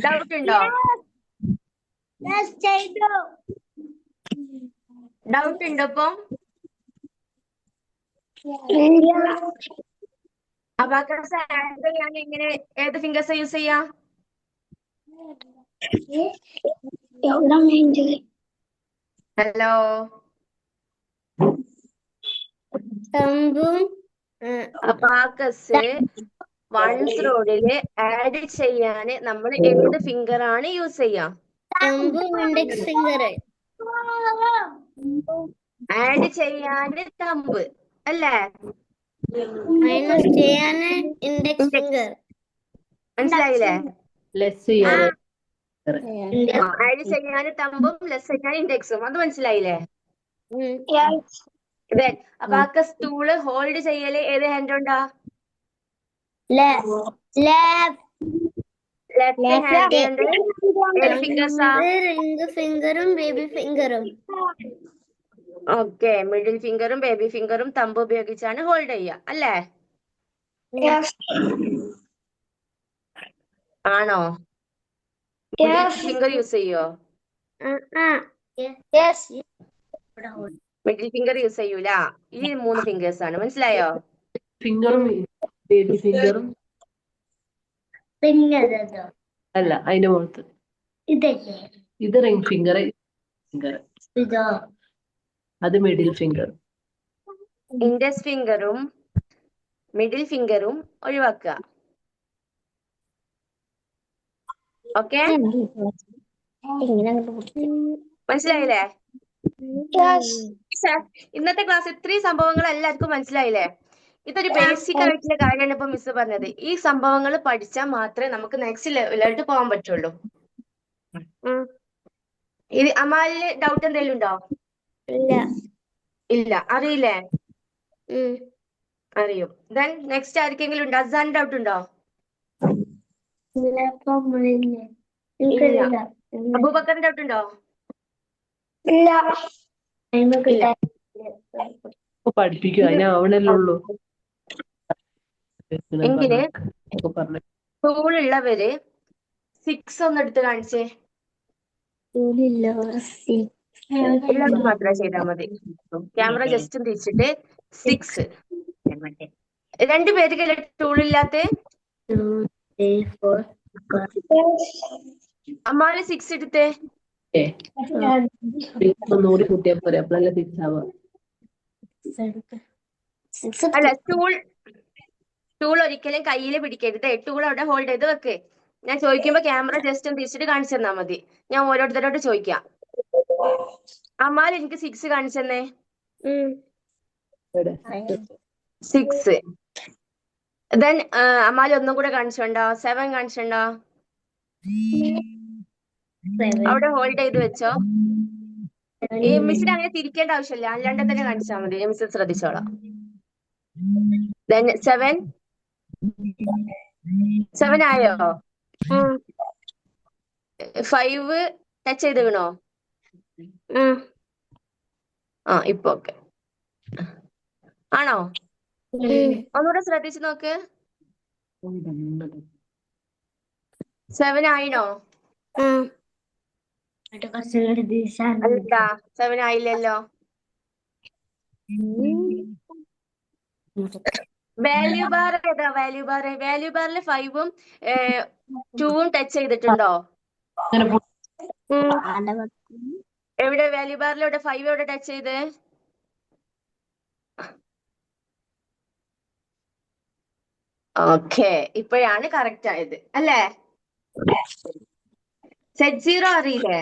ഡൗട്ട് ഉണ്ടോ? ഡൗട്ട് ഉണ്ടോ? ഇപ്പം അബാക്കസ് ആഡ് ചെയ്യാൻ എങ്ങനെ, ഏത് ഫിംഗേഴ്സ് യൂസ് ചെയ്യാ? ഹലോ, അബാക്കസ് വൺസ് റോഡില് ആഡ് ചെയ്യാന് നമ്മൾ ഏത് ഫിംഗർ ആണ് യൂസ് ചെയ്യാ? Index finger. ആഡ് ചെയ്യാന് തമ്പ് അല്ലേ? മൈനസ് ചെയ്യാന് ഇൻഡെക്സ് ഫിംഗർ. മനസ്സിലായില്ലേ? Index. ആഡ് ചെയ്യാന് തമ്പും ലെസ് ചെയ്യാൻ ഇൻഡെക്സും. അത് മനസ്സിലായില്ലേ? അബാക്കസ് ടൂള് ഹോൾഡ് ചെയ്യല് ഏത് ഹാൻഡ് കൊണ്ടാ? ലെഫ്റ്റ് ഹാൻഡ് കൊണ്ട്. ഏത് ഫിംഗേഴ്സാ? റിംഗ് ഫിംഗറും ബേബി ഫിംഗറും. ഓക്കെ, മിഡിൽ ഫിംഗറും ബേബി ഫിംഗറും തമ്പ് ഉപയോഗിച്ചാണ് ഹോൾഡ് ചെയ്യുക അല്ലേ? ആണോ? ഫിംഗർ യൂസ് ചെയ്യോ? മിഡിൽ ഫിംഗർ യൂസ് ചെയ്യൂല. ഈ 3 ഫിംഗേഴ്സ് ആണ്. മനസ്സിലായോ? ഫിംഗറും ബേബി ഫിംഗറും അല്ല, അതിന്റെ മുഖത്ത് ഇത് റിംഗ് ഫിംഗർ, അത് മിഡിൽ ഫിംഗർ. ഇൻഡെക്സ് ഫിംഗറും മിഡിൽ ഫിംഗറും ഒഴിവാക്കുക. ഓക്കെ, മനസ്സിലായില്ലേ? ഇന്നത്തെ ക്ലാസ് ഇത്രയും സംഭവങ്ങൾ എല്ലാവർക്കും മനസ്സിലായില്ലേ? ഇതൊരു ബേസിക് ആയിട്ടുള്ള കാര്യമാണ് ഇപ്പൊ മിസ് പറഞ്ഞത്. ഈ സംഭവങ്ങൾ പഠിച്ചാൽ മാത്രമേ നമുക്ക് നെക്സ്റ്റ് ലെവലിലോട്ട് പോകാൻ പറ്റുള്ളൂ. ഇത് അമാലിന് ഡൗട്ട് എന്തെങ്കിലും ഉണ്ടോ? ഇല്ല. അറിയില്ലേ? അറിയും. ദെൻ നെക്സ്റ്റ് ആർക്കെങ്കിലും ഉണ്ടോ? അസാൻ ഡൗട്ട് ഉണ്ടോ? ഇല്ല. അബൂബക്കറിന് ഡൗട്ട് ഉണ്ടോ? ഇല്ല. പഠിപ്പിക്കും, അതിനാവണല്ലേ ഉള്ളൂ. എങ്കില് പറഞ്ഞു ടൂളുള്ളവര് 6 ഒന്ന് എടുത്ത് കാണിച്ചേ. എല്ലാവരും മാത്രം ചെയ്താൽ മതി. ക്യാമറ ജസ്റ്റ് തിരിച്ചിട്ട് 6. 2 പേർക്കല്ലേ ടൂളില്ലാത്ത? അമ്മാര് 6 എടുത്തേ. ഒന്നുകൂടി കൂട്ടിയാ പോരെ, അപ്പോഴല്ലേ 6 ആവുക. അല്ല, ടൂൾ ഒരിക്കലും കയ്യിൽ പിടിക്കരുത്. ടൂൾ അവിടെ ഹോൾഡ് ചെയ്ത് വെക്ക്. ഞാൻ ചോദിക്കുമ്പോ ക്യാമറ ജസ്റ്റ് ഒന്ന് തിരിച്ചിട്ട് കാണിച്ചു തന്നാ മതി. ഞാൻ ഓരോരുത്തരോട് ചോദിക്കാം. അമ്മാൽ എനിക്ക് 6 കാണിച്ചെന്നേ. 6. ദെൻ അമ്മാൽ ഒന്നും കൂടെ കാണിച്ചോണ്ടോ? 7 കാണിച്ചോണ്ടോ? അവിടെ ഹോൾഡ് ചെയ്ത് വെച്ചോ. ഈ മിസ്സിന് അങ്ങനെ തിരിക്കേണ്ട ആവശ്യമില്ല, അല്ലാണ്ട് തന്നെ കാണിച്ചാൽ മതി. ഞാൻ മിസ് ശ്രദ്ധിച്ചോളാം. ദെൻ 7 ആയോ? 5 ടച്ച് ചെയ്ത് വീണോ? ഇപ്പൊ ഓക്കെ ആണോ? ഒന്നുകൂടെ ശ്രദ്ധിച്ചു നോക്ക്. 7 ആയിനോ? അല്ല, 7 ആയില്ലല്ലോ. വാല്യൂ ബാർ ഏതാ? വാല്യൂ ബാറിൽ 5ഉം 2ഉം ടച്ച് ചെയ്തിട്ടുണ്ടോ? എവിടെ വാല്യൂ ബാറിൽ എവിടെ 5 എവിടെ ടച്ച് ചെയ്ത്? ഓക്കെ, ഇപ്പോഴാണ് കറക്റ്റ് ആയത് അല്ലേ? സെറ്റ് 0 അറിയില്ലേ?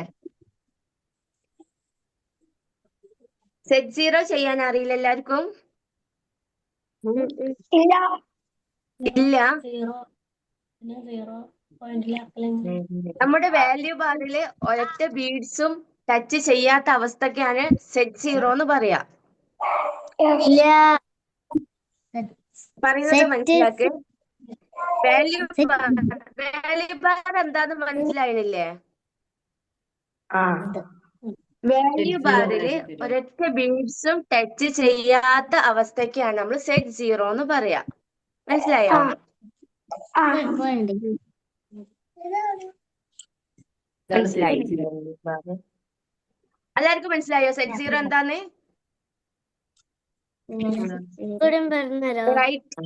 സെറ്റ് 0 ചെയ്യാൻ അറിയില്ല എല്ലാവർക്കും? ഇല്ല. നമ്മുടെ വാല്യൂ ബാറിൽ ഒരൊറ്റ ബീഡ്സും ടച്ച് ചെയ്യാത്ത അവസ്ഥക്കാണ് സെറ്റ് 0 എന്ന് പറയാ. പറയുന്നത് മനസ്സിലാക്ക്. വാല്യൂ ബാർ എന്താന്ന് മനസ്സിലായില്ലേ? വാല്യൂ ബാറിൽ ഒരൊറ്റ ബീഡ്സും ടച്ച് ചെയ്യാത്ത അവസ്ഥക്കാണ് നമ്മൾ സെറ്റ് 0 എന്ന് പറയാ. മനസ്സിലായോ? മനസ്സിലായി. എല്ലാവർക്കും മനസ്സിലായോ സെറ്റ് 0 എന്താന്ന്? റൈറ്റ്.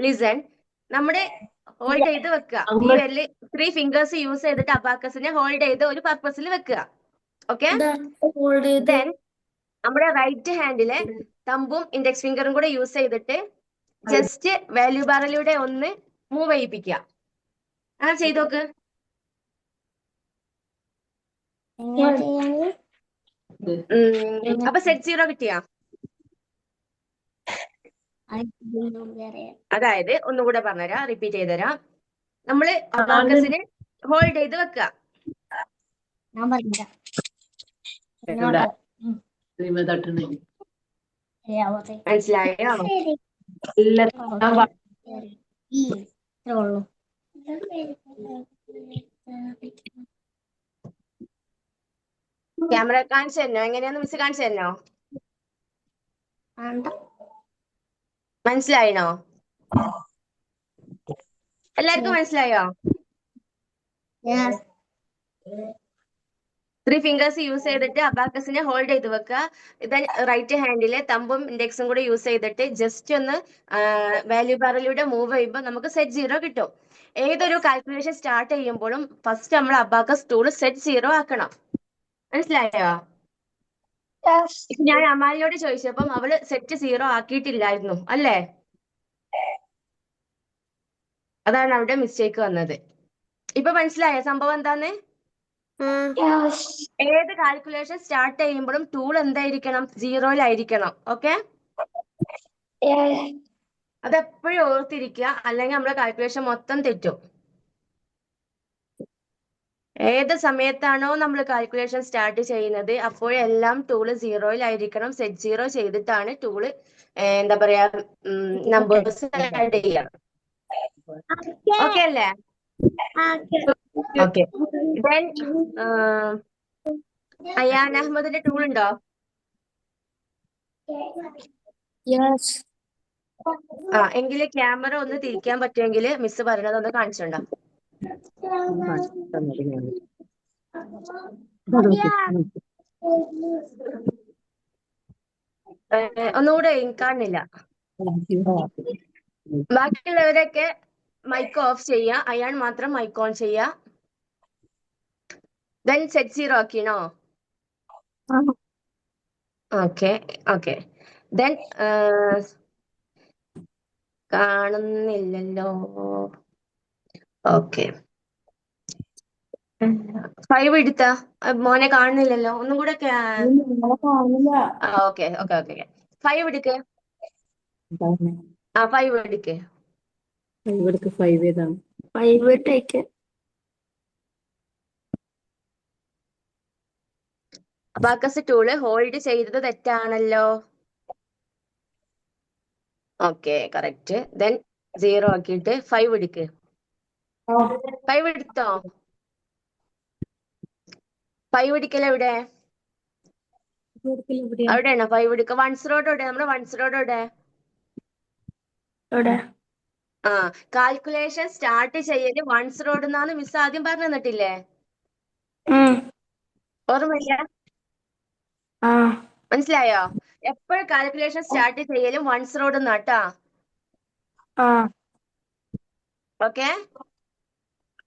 ലിസൺ. നമ്മുടെ ഹോൾഡ് ചെയ്ത് വെക്കുക. ഈ വിരല് 3 ഫിംഗേഴ്സ് യൂസ് ചെയ്തിട്ട് അബാക്കസിനെ ഹോൾഡ് ചെയ്ത് ഒരു പർപ്പസിൽ വെക്കുക. ഓക്കെ? ദെൻ നമ്മുടെ റൈറ്റ് ഹാൻഡിലെ തമ്പും ഇൻഡെക്സ് ഫിംഗറും കൂടെ യൂസ് ചെയ്തിട്ട് ജസ്റ്റ് വാല്യൂ ബാറിലൂടെ ഒന്ന് മൂവ് ചെയ്യിപ്പിക്കുക. അങ്ങനെ ചെയ്ത് നോക്ക്. അപ്പൊ സെറ്റ് 0 കിട്ടിയാ? അതായത് ഒന്നുകൂടെ പറഞ്ഞുതരാം, റിപ്പീറ്റ് ചെയ്തുതരാം. നമ്മള് അബാക്കസിനെ ഹോൾഡ് ചെയ്ത് വെക്കുക. മനസ്സിലായോ? ക്യാമറ കാണിച്ചു തരണോ? എങ്ങനെയാന്ന് മിസ് കാണിച്ചു തരണോ? മനസ്സിലായിനോ? എല്ലാവർക്കും മനസ്സിലായോ? 3 ഫിംഗേഴ്സ് യൂസ് ചെയ്തിട്ട് അബാക്കസിനെ ഹോൾഡ് ചെയ്ത് വെക്കുക. ഇത് റൈറ്റ് ഹാൻഡിലെ തമ്പും ഇൻഡെക്സും കൂടെ യൂസ് ചെയ്തിട്ട് ജസ്റ്റ് ഒന്ന് വാല്യൂ ബാറിലൂടെ മൂവ് ചെയ്യുമ്പോൾ നമുക്ക് സെറ്റ് 0 കിട്ടും. ഏതൊരു കാൽക്കുലേഷൻ സ്റ്റാർട്ട് ചെയ്യുമ്പോഴും ഫസ്റ്റ് നമ്മൾ അബാക്കസ് ടൂൾ സെറ്റ് 0 ആക്കണം. മനസ്സിലായോ? ഞാൻ അമാലിനോട് ചോദിച്ചപ്പം അവള് സെറ്റ് 0 ആക്കിയിട്ടില്ലായിരുന്നു അല്ലേ? അതാണ് അവിടെ മിസ്റ്റേക്ക് വന്നത്. ഇപ്പൊ മനസ്സിലായോ സംഭവം എന്താന്ന്? ഏത് കാൽക്കുലേഷൻ സ്റ്റാർട്ട് ചെയ്യുമ്പോഴും ടൂൾ എന്തായിരിക്കണം? 0-ലായിരിക്കണം. ഓക്കെ? അതെപ്പോഴും ഓർത്തിരിക്കുക, അല്ലെങ്കിൽ നമ്മുടെ കാൽക്കുലേഷൻ മൊത്തം തെറ്റും. ഏത് സമയത്താണോ നമ്മൾ കാൽക്കുലേഷൻ സ്റ്റാർട്ട് ചെയ്യുന്നത് അപ്പോഴെല്ലാം ടൂള് 0-യിലായിരിക്കണം. സെറ്റ് 0 ചെയ്തിട്ടാണ് ടൂള് എന്താ പറയാ നമ്പേഴ്സ് ആഡ് ചെയ്യാം. ഓക്കെ അല്ലേ? ഓക്കെ. ദെൻ അയാൻ അഹമ്മദിന്റെ ടൂൾ ഉണ്ടോ? എങ്കിൽ ക്യാമറ ഒന്ന് തിരിക്കാൻ പറ്റുമെങ്കിൽ മിസ് പറയുന്നത് ഒന്ന് കാണിച്ചുണ്ടോ? ഒന്നുകൂടെ കാണില്ല. ബാക്കിയുള്ളവരൊക്കെ മൈക്ക് ഓഫ് ചെയ്യുക, അയാൾ മാത്രം മൈക്ക് ഓൺ ചെയ്യുക. ദെൻ സെറ്റ് 0 ആക്കിണോ? Okay okay. ദെൻ കാണുന്നില്ലല്ലോ. ഓക്കെ 5 എടുത്ത മോനെ കാണുന്നില്ലല്ലോ. ഒന്നും കൂടെ ഓക്കെ ഓക്കെ ഓക്കെ 5 എടുക്ക്. 5 എടുക്ക്. ഇവിടേക്ക് 5 ഏതാണ്? 5 ടേക്ക്. അബാക്കസ് ടൂള് ഹോൾഡ് ചെയ്തത് തെറ്റാണല്ലോ. Okay correct. ദെൻ 0 ആക്കിയിട്ട് 5 എടുക്ക്. 5 എടുത്തോ? 5 എടുക്കല എവിടെ? അവിടെയാണോ 5 എടുക്ക? വൺസ് റോഡ് എവിടെ? നമ്മുടെ വൺസ് റോഡ് എവിടെ? കാൽക്കുലേഷൻ സ്റ്റാർട്ട് ചെയ്യല് വൺസ് റോഡ് എന്നാണ് മിസ് ആദ്യം പറഞ്ഞു തന്നിട്ടില്ലേ? ഓർമ്മയില്ല? മനസ്സിലായോ? എപ്പോഴും കാൽക്കുലേഷൻ സ്റ്റാർട്ട് ചെയ്യലും വൺസ് റോഡ് എന്നാട്ടാ. Okay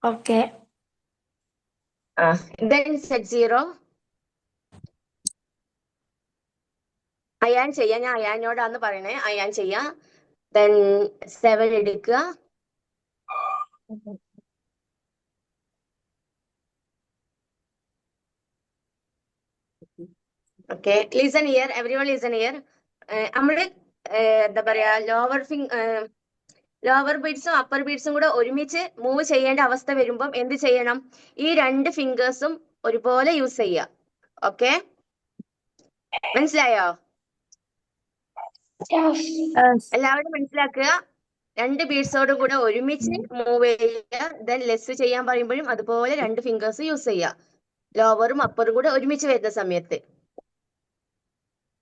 okay. Then set 0. Ayan ചെയ്യാ. ഞാൻ അയാനോടാന്ന് പറയണേ. അയാൻ ചെയ്യാ. ദെൻ 7 എടുക്കുക. Okay listen here, everyone listen here. നമ്മള് എന്താ പറയാ ലോവർ ബീഡ്സും അപ്പർ ബീഡ്സും കൂടെ ഒരുമിച്ച് മൂവ് ചെയ്യേണ്ട അവസ്ഥ വരുമ്പം എന്ത് ചെയ്യണം? ഈ 2 ഫിംഗേഴ്സും ഒരുപോലെ യൂസ് ചെയ്യുക. ഓക്കെ മനസ്സിലായോ? എല്ലാവരും മനസ്സിലാക്കുക. 2 ബീഡ്സോട് കൂടെ ഒരുമിച്ച് മൂവ് ചെയ്യുക. ദെൻ ലെസ് ചെയ്യാൻ പറയുമ്പോഴും അതുപോലെ 2 ഫിംഗേഴ്സ് യൂസ് ചെയ്യുക. ലോവറും അപ്പറും കൂടെ ഒരുമിച്ച് വരുന്ന സമയത്ത്.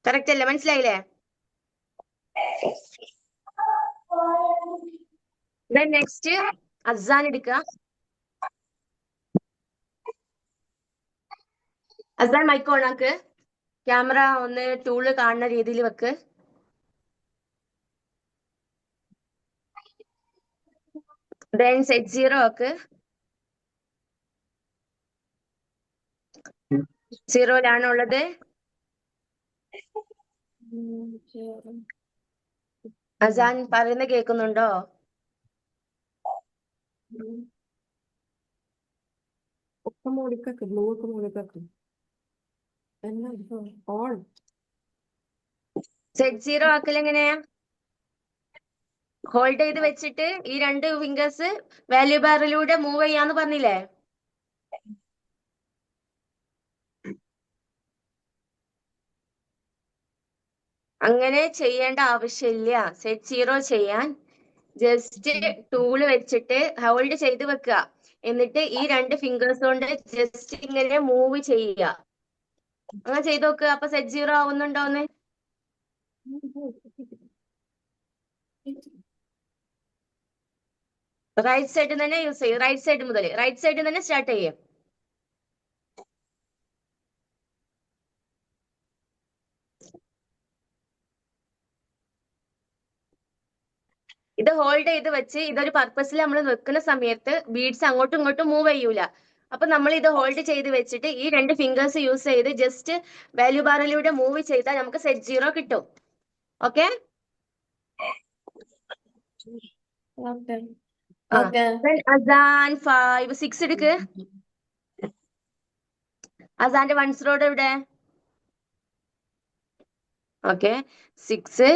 കറക്റ്റ് അല്ലേ? മനസ്സിലായില്ലേ? ദെൻ നെക്സ്റ്റ് അസാൻ എടുക്കുക. അസാൻ മൈക്ക് ഓൺ ആക്ക്. ക്യാമറ ഒന്ന് ടൂള് കാണുന്ന രീതിയിൽ വെക്ക്. ദെൻ സെറ്റ് 0 ആക്ക്. 0-ലാണ് ഉള്ളത്. അസാൻ പറയുന്ന കേൾക്കുന്നുണ്ടോ? സെറ്റ് 0 ആക്കലെങ്ങനെയാ? ഹോൾഡ് ചെയ്ത് വെച്ചിട്ട് ഈ 2 ഫിംഗേഴ്സ് വാല്യൂ ബാറിലൂടെ മൂവ് ചെയ്യാന്ന് പറഞ്ഞില്ലേ? അങ്ങനെ ചെയ്യേണ്ട ആവശ്യമില്ല. സെറ്റ് 0 ചെയ്യാൻ ജസ്റ്റ് ടൂള് വെച്ചിട്ട് ഹോൾഡ് ചെയ്ത് വെക്കുക. എന്നിട്ട് ഈ 2 ഫിംഗേഴ്സ് കൊണ്ട് ജസ്റ്റ് ഇങ്ങനെ മൂവ് ചെയ്യുക. അങ്ങനെ ചെയ്ത് നോക്കുക. അപ്പൊ സെറ്റ് 0 ആവുന്നുണ്ടോന്ന്? റൈറ്റ് സൈഡിൽ തന്നെ യൂസ് ചെയ്യും. റൈറ്റ് സൈഡ് മുതൽ റൈറ്റ് സൈഡിൽ തന്നെ സ്റ്റാർട്ട് ചെയ്യും. ഇത് ഹോൾഡ് ചെയ്ത് വെച്ച് ഇതൊരു പർപ്പസിൽ നമ്മൾ വെക്കുന്ന സമയത്ത് ബീഡ്സ് അങ്ങോട്ടും ഇങ്ങോട്ടും മൂവ് ചെയ്യൂല. അപ്പൊ നമ്മൾ ഇത് ഹോൾഡ് ചെയ്ത് വെച്ചിട്ട് ഈ 2 ഫിംഗേഴ്സ് യൂസ് ചെയ്ത് ജസ്റ്റ് വാല്യൂ ബാറിലൂടെ മൂവ് ചെയ്താൽ നമുക്ക് സെറ്റ് 0 കിട്ടും. ഓക്കെ അസാൻ 5 6 എടുക്ക്. അസാന്റെ വൺസ് റോഡ് എവിടെ? Okay 6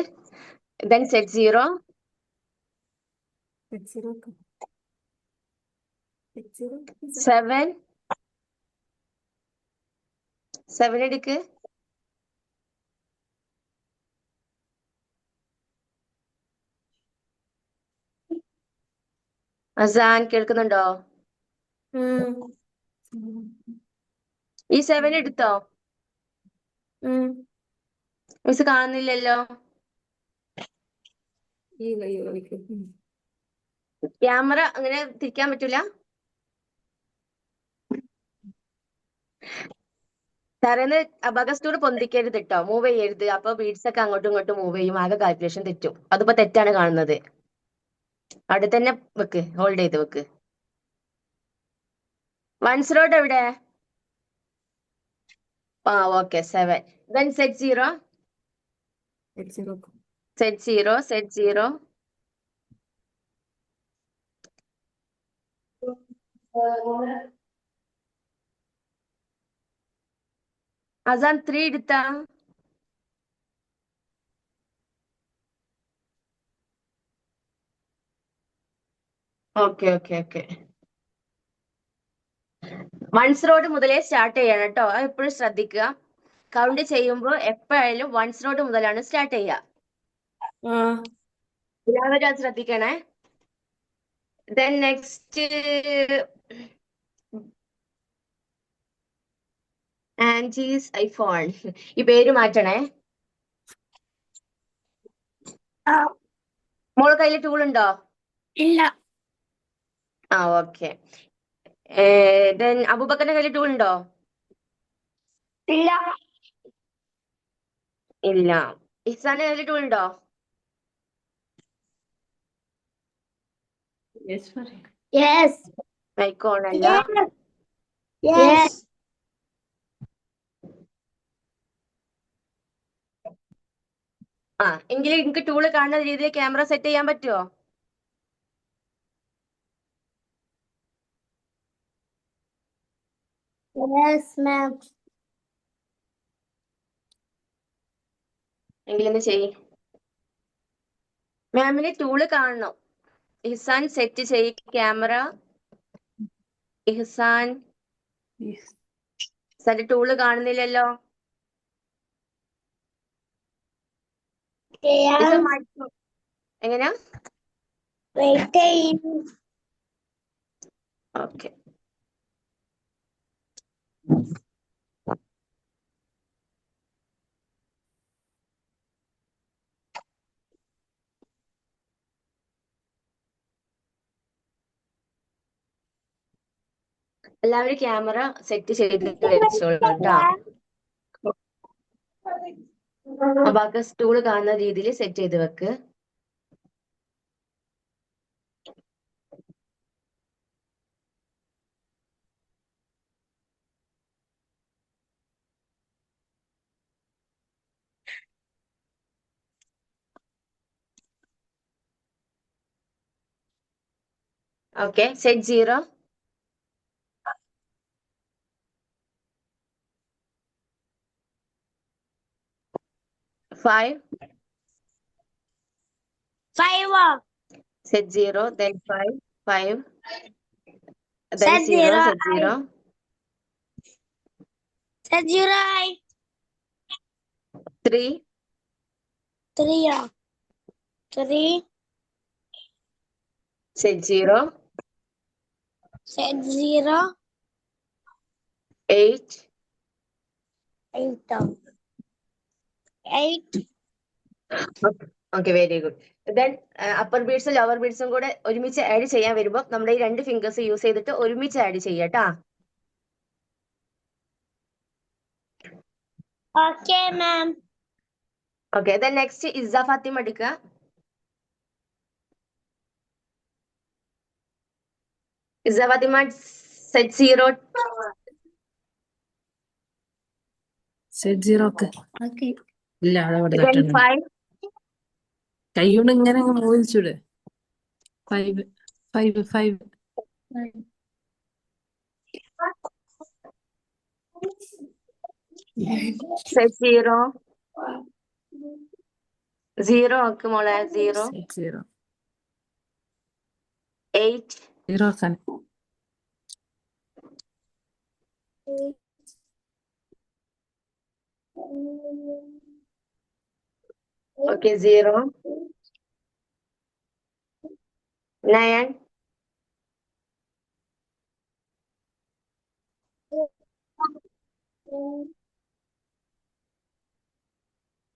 Then set 0. Set 0 ഒക്കെ. Set 0 is a 7. 7 എടുക്ക്. അസാൻ കേൾക്കുന്നുണ്ടോ? ഈ 7 എടുത്തോ? മിസ് കാണുന്നില്ലല്ലോ. ഈ വഴിക്ക്. ക്യാമറ അങ്ങനെ തിരിക്കാൻ പറ്റൂല. തറേന്ന് അബാകസ് ടൂൾ പൊന്തിക്കരുത് കേട്ടോ, മൂവ് ചെയ്യരുത്. അപ്പൊ ബീഡ്സ് ഒക്കെ അങ്ങോട്ടും ഇങ്ങോട്ടും മൂവ് ചെയ്യും, ആകെ കാൽക്കുലേഷൻ തെറ്റും. അതിപ്പോ തെറ്റാണ് കാണുന്നത്. അവിടെ തന്നെ വെക്ക്, ഹോൾഡ് ചെയ്ത് വെക്ക്. വൺസ് റോഡ് എവിടെ? ഓക്കെ 7. Then set 0. Set 0 ഒക്കെ. Set 0. Set 0. അസാൻ 3 എടുത്താ? ഓക്കെ. വൺസ് റോഡ് മുതലേ സ്റ്റാർട്ട് ചെയ്യണം കേട്ടോ, അത് എപ്പോഴും ശ്രദ്ധിക്കുക. കൗണ്ട് ചെയ്യുമ്പോൾ എപ്പോഴായാലും വൺസ് റോഡ് മുതലാണ് സ്റ്റാർട്ട് ചെയ്യുക. എല്ലാവരും അത് ശ്രദ്ധിക്കണേ. Then next aunties iPhone. ഈ പേര് മാറ്റണേ. മോള് കയ്യിൽ ടൂൾ ഉണ്ടോ? ഇല്ല. ഓക്കെ. Then അബൂബക്കറിന്റെ കയ്യിൽ ടൂൾ ഉണ്ടോ? ഇല്ല. ഇല്ല. ഇഹ്സാന്റെ കയ്യിൽ ടൂൾ ഉണ്ടോ? Yes പറയും. Yes. ഐക്കോൺ അല്ല. Yes. എങ്കിലും എനിക്ക് ടൂള് കാണുന്ന രീതിയിൽ ക്യാമറ സെറ്റ് ചെയ്യാൻ പറ്റുമോ? Yes, ma'am. എങ്കിലൊന്ന് ചെയ്യ്. മാമിന് ടൂള് കാണണം. ഇഹ്സാൻ സെറ്റ് ചെയ്യ് ക്യാമറ. ഇഹ്സാൻ Yes. ടൂള് കാണുന്നില്ലല്ലോ. ഇഹ്സാൻ മാറ്റി. എങ്ങനെയാ? Wait. ഓക്കെ. എല്ലാവരും ക്യാമറ സെറ്റ് ചെയ്ത് വെച്ചോളൂ കേട്ടോ. അബാക്കസ് ടൂള് കാണുന്ന രീതിയിൽ സെറ്റ് ചെയ്ത് വെക്ക്. Okay. Set 0. Five. 5. Set 0. Then 5. 5. Then Set 0. 0. Set 0. Set 0. 3. 3. 3. Set 0. Set 0. 8. 8. 8. Okay, very good. Then upper ബീഡ്സും ലോവർ ബീഡ്സും കൂടെ ഒരുമിച്ച് ആഡ് ചെയ്യാൻ വരുമ്പോൾ നമ്മുടെ ഈ 2 ഫിംഗേഴ്സ് യൂസ് ചെയ്തിട്ട് ഒരുമിച്ച് ആഡ് ചെയ്യാട്ടാ. Okay, ma'am. Okay. Then next Issa Fathima എടുക്കുക. ഇസ്സ ഫാത്തിമ സെറ്റ് 0. Set 0 ഒക്കെ. Okay. ഇല്ല അവിടെ Then തട്ടുന്നുണ്ട്. 5. കൈ കൊണ്ട് ഇങ്ങനെ അങ്ങ് മോഹിച്ചൂടെ. 5. 5. Set 0. 0 ആക്ക് മോളെ. 0 സെറ്റ് സീറോ 8 സീറോ ആക്കാൻ ഓക്കെ 0 9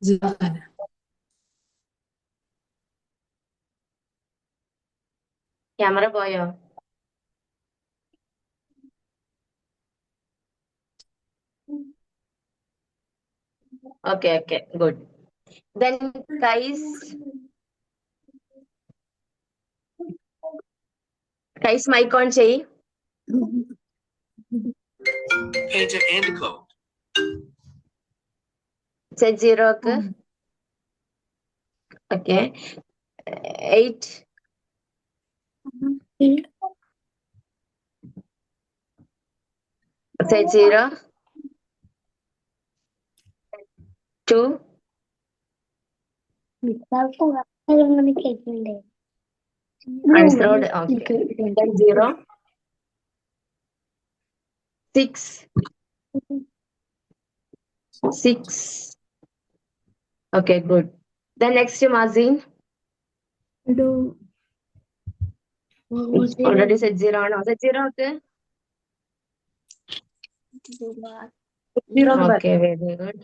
സീറോ ആക്കാൻ ക്യാമറ പോയോ? Okay okay good. Then guys mic on ചെയ്. Painter and Co. സെറ്റ് 0 ആക്ക്. Okay 8 set 0 2 Answered. Okay. Then 0 6 6. Okay, good. Then next Mazin. Already said 0 ആണോ? Set 0 okay. Okay, very good.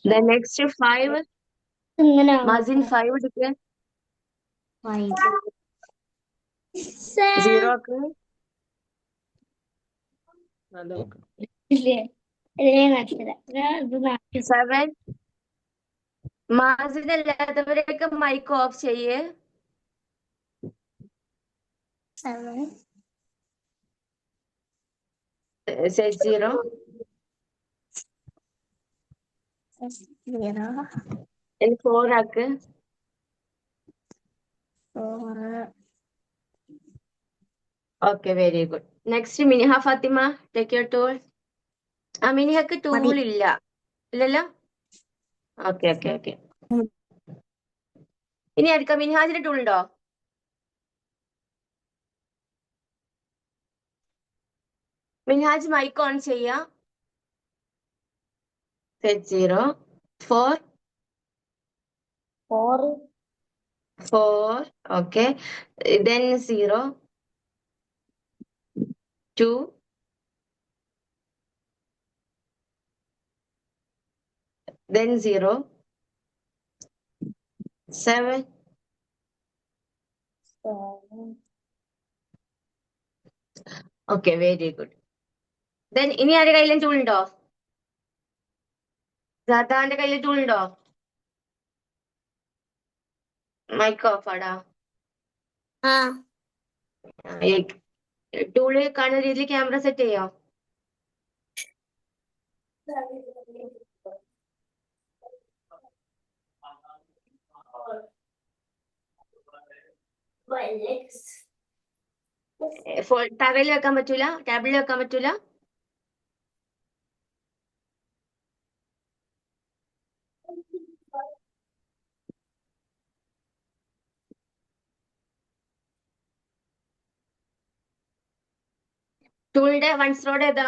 Then next 5. Mazin 5 എടുക്ക്. 0 ആക്ക്. 7. Mazin അല്ലാത്തവരെയൊക്കെ mic off ചെയ്യേ. Set 0 4 ആക്ക്. Okay, very good. Next Miniha Fatima, take your tool. മിനിഹക്ക് tool ഇല്ല ഇല്ലല്ലോ? ഓക്കെ okay ഓക്കെ. ഇനി ആയിരിക്കാം മിനിഹാജിന്റെ ടൂൾ ഉണ്ടോ? മിനിഹാജ് മൈക്ക് ഓൺ ചെയ്യാ. Set 0 4 okay. Then 0 2 then 0 7 okay, very good. Then ഇനി ആരുടെ കയ്യിലും ടൂൾ ഉണ്ടോ? സാത്താന്റെ കയ്യിൽ ടൂൾ ഉണ്ടോ? മൈക്ക് ഓഫ് ആടാ. ടൂള് കാണുന്ന രീതിയിൽ ക്യാമറ സെറ്റ് ചെയ്യോ? തറയിൽ വെക്കാൻ പറ്റൂല, ടേബിളിൽ വെക്കാൻ പറ്റൂല. ടൂളിന്റെ വൺസ് റോഡ് ഏതാ?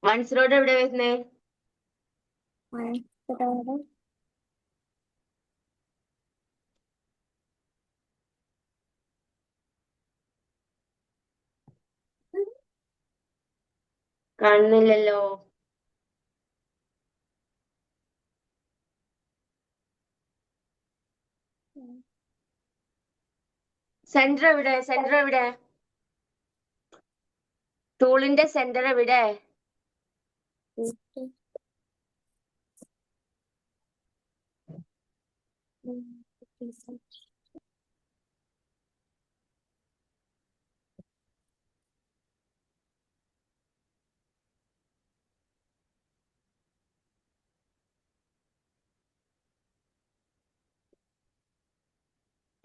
വൺസ് റോഡ് എവിടെ വരുന്നേ? കാണുന്നില്ലല്ലോ. സെന്റർ എവിടെ? സെന്റർ എവിടെ? ടൂളിന്റെ സെന്റർ എവിടെ?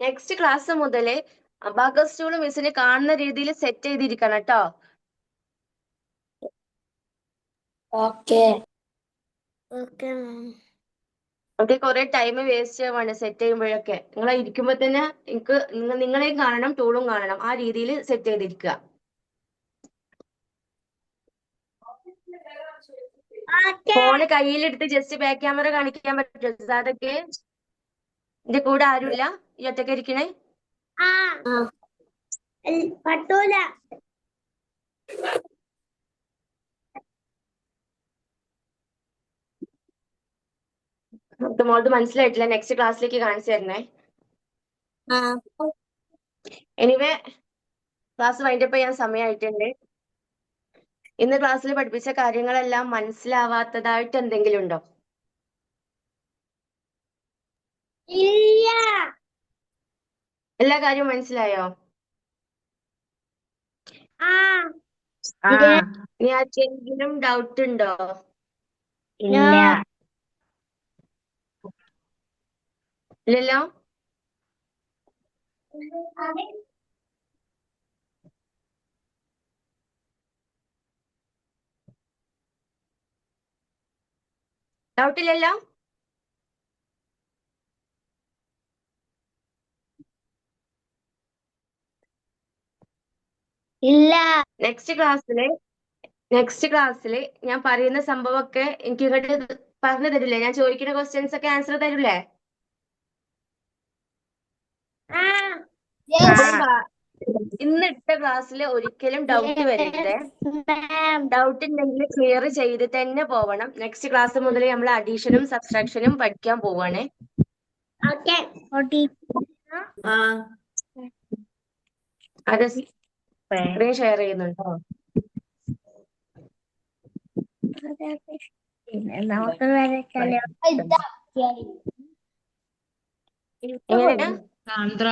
നെക്സ്റ്റ് ക്ലാസ് മുതല് അബാക്കസ് ടൂൾ മിസ്സിന് കാണുന്ന രീതിയിൽ സെറ്റ് ചെയ്തിരിക്കണം കേട്ടോ. Okay. Okay, ma'am. നമുക്ക് കുറെ ടൈം വേസ്റ്റ് ആവാണ് സെറ്റ് ചെയ്യുമ്പോഴൊക്കെ. നിങ്ങൾ ഇരിക്കുമ്പോ തന്നെ എനിക്ക് നിങ്ങളെയും കാണണം ടൂളും കാണണം, ആ രീതിയിൽ സെറ്റ് ചെയ്തിരിക്കുക. Okay. ഫോണ് കയ്യിലെടുത്ത് ജസ്റ്റ് ബാക്ക് ക്യാമറ കാണിക്കാൻ പറ്റുമോ? അതൊക്കെ എന്റെ കൂടെ ആരുമില്ല, ഈ ഒറ്റയ്ക്ക് ഇരിക്കണേ. പറ്റൂല. നമുക്ക് മോൾക്ക് മനസ്സിലായിട്ടില്ല, നെക്സ്റ്റ് ക്ലാസ്സിലേക്ക് കാണിച്ചു തരണേ. എനിവേ ക്ലാസ് വൈൻഡപ്പ് ചെയ്യാൻ സമയമായിട്ടുണ്ട്. ഇന്ന് ക്ലാസ്സിൽ പഠിപ്പിച്ച കാര്യങ്ങളെല്ലാം മനസ്സിലാവാത്തതായിട്ട് എന്തെങ്കിലും ഉണ്ടോ? ഇല്ല. എല്ലാ കാര്യവും മനസ്സിലായോ? ഇനി ആർക്കെങ്കിലും ഡൗട്ട് ഉണ്ടോ? ഇല്ല. ഇല്ലല്ലോ. ഡൗട്ടില്ലല്ലോ. ഇല്ല. നെക്സ്റ്റ് ക്ലാസ്സില് ഞാൻ പറയുന്ന സംഭവമൊക്കെ എനിക്ക് ഇങ്ങോട്ട് പറഞ്ഞു തരില്ലേ? ഞാൻ ചോദിക്കുന്ന ക്വസ്റ്റ്യൻസ് ഒക്കെ ആൻസർ തരില്ലേ? ഇന്ന് ഇട്ട ക്ലാസ്സിൽ ഒരിക്കലും ഡൗട്ട് വരരുത്. ഡൗട്ട് ഉണ്ടെങ്കിൽ ക്ലിയർ ചെയ്ത് തന്നെ പോവണം. നെക്സ്റ്റ് ക്ലാസ് മുതൽ നമ്മൾ അഡീഷനും സബ്സ്ട്രാക്ഷനും പഠിക്കാൻ പോവാണ്. അത് സ്ക്രീൻ ഷെയർ ചെയ്യുന്നുണ്ടോ? നമുക്ക് വരച്ചല്ലോ. എങ്ങനെ? സാന്ദ്ര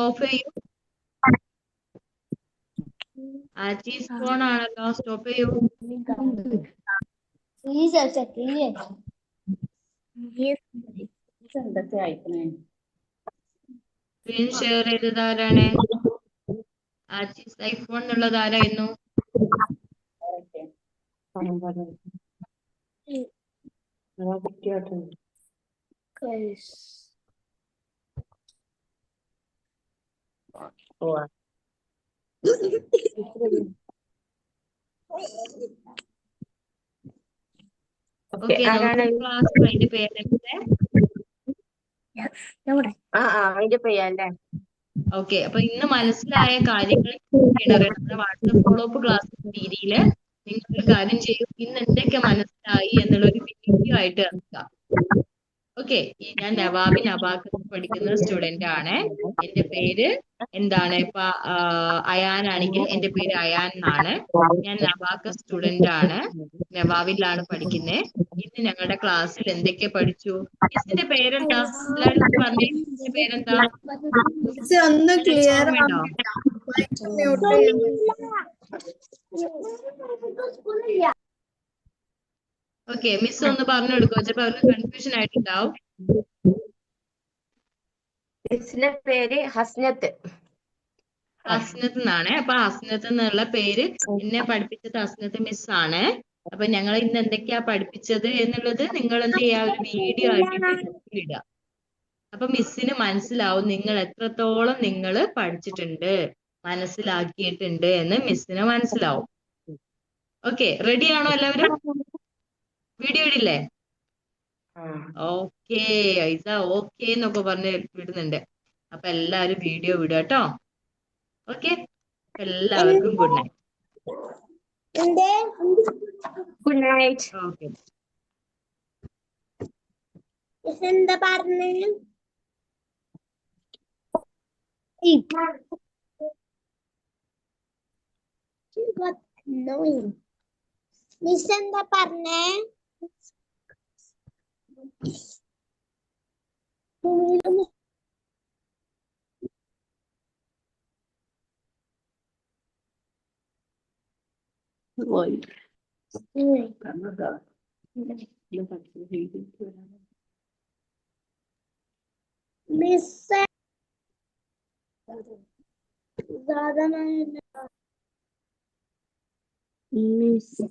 ഓഫ് ചെയ്യൂ. ആച്ചീസ് ഫോൺ ആണല്ലോ, സ്റ്റോപ്പ് ചെയ്യൂ. സ്ക്രീൻ ഷെയർ ചെയ്തത് ആരാണ്? ആച്ചീസ് ഐഫോൺ എന്നുള്ളത് ആരായിരുന്നു? ഓക്കെ, നമുക്ക് ക്ലാസ് അതിന്റെ പേരെന്താ? അതിന്റെ ചെയ്യാല്ലേ. ഓക്കെ, അപ്പൊ ഇന്ന് മനസ്സിലായ കാര്യങ്ങൾ നമ്മുടെ വാട്സപ്പ് ഫോളോ അപ്പ് ക്ലാസ് രീതിയില് നിങ്ങളൊരു കാര്യം ചെയ്യും. ഇന്ന് എന്തൊക്കെ മനസ്സിലായി എന്നുള്ളൊരു വീഡിയോ ആയിട്ട് ഇറക്കുക. ഓക്കെ, ഞാൻ നവാബിൻ അബാക്കസ് പഠിക്കുന്ന സ്റ്റുഡന്റ് ആണ്. എന്റെ പേര് എന്താണ്? ഇപ്പൊ അയാൻ ആണെങ്കിൽ എന്റെ പേര് അയാൻ എന്നാണ്. ഞാൻ അബാക്കസ് സ്റ്റുഡന്റ് ആണ്, നവാബിലാണ് പഠിക്കുന്നത്. ഇന്ന് ഞങ്ങളുടെ ക്ലാസ്സിൽ എന്തൊക്കെ പഠിച്ചു? മിസ്സിന്റെ പേരെന്താ? എല്ലാവരും പറഞ്ഞേ, മിസ്സിന്റെ പേരെന്താ? ഒന്ന് ക്ലിയർ ഓർമ്മയുണ്ടോ? ഓക്കെ, മിസ് ഒന്ന് പറഞ്ഞു കൊടുക്കുക. ചിലപ്പോ അവർക്ക് കൺഫ്യൂഷൻ ആയിട്ടുണ്ടാവും. മിസ്സിന്റെ പേര് ഹസ്നത്ത്. ഹസ്നത്ത് എന്നാണ്. അപ്പൊ ഹസ്നത്ത് എന്നുള്ള പേര് എന്നെ പഠിപ്പിച്ചത് ഹസ്നത്ത് മിസ് ആണ്. അപ്പൊ ഞങ്ങൾ ഇന്ന് എന്തൊക്കെയാ പഠിപ്പിച്ചത് എന്നുള്ളത് നിങ്ങൾ എന്ത് ചെയ്യാ, ഒരു വീഡിയോ ആക്കിയിട്ട് ഇടുക. അപ്പൊ മിസ്സിന് മനസ്സിലാവും നിങ്ങൾ എത്രത്തോളം നിങ്ങൾ പഠിച്ചിട്ടുണ്ട്, മനസ്സിലാക്കിയിട്ടുണ്ട് എന്ന് മിസ്സിന് മനസ്സിലാവും. ഓക്കെ, റെഡി ആണോ എല്ലാവരും? വീഡിയോ ഇടില്ലേ? ഓക്കെ, ഐസ ഓക്കെ എന്നൊക്കെ പറഞ്ഞ് വിടുന്നുണ്ട്. അപ്പൊ എല്ലാവരും വീഡിയോ വിടുക കേട്ടോ. ഓക്കെ, എല്ലാവർക്കും good night. Good night. Okay, എന്താ പറഞ്ഞു? മിസ് എന്താ പറഞ്ഞേ? Miss miss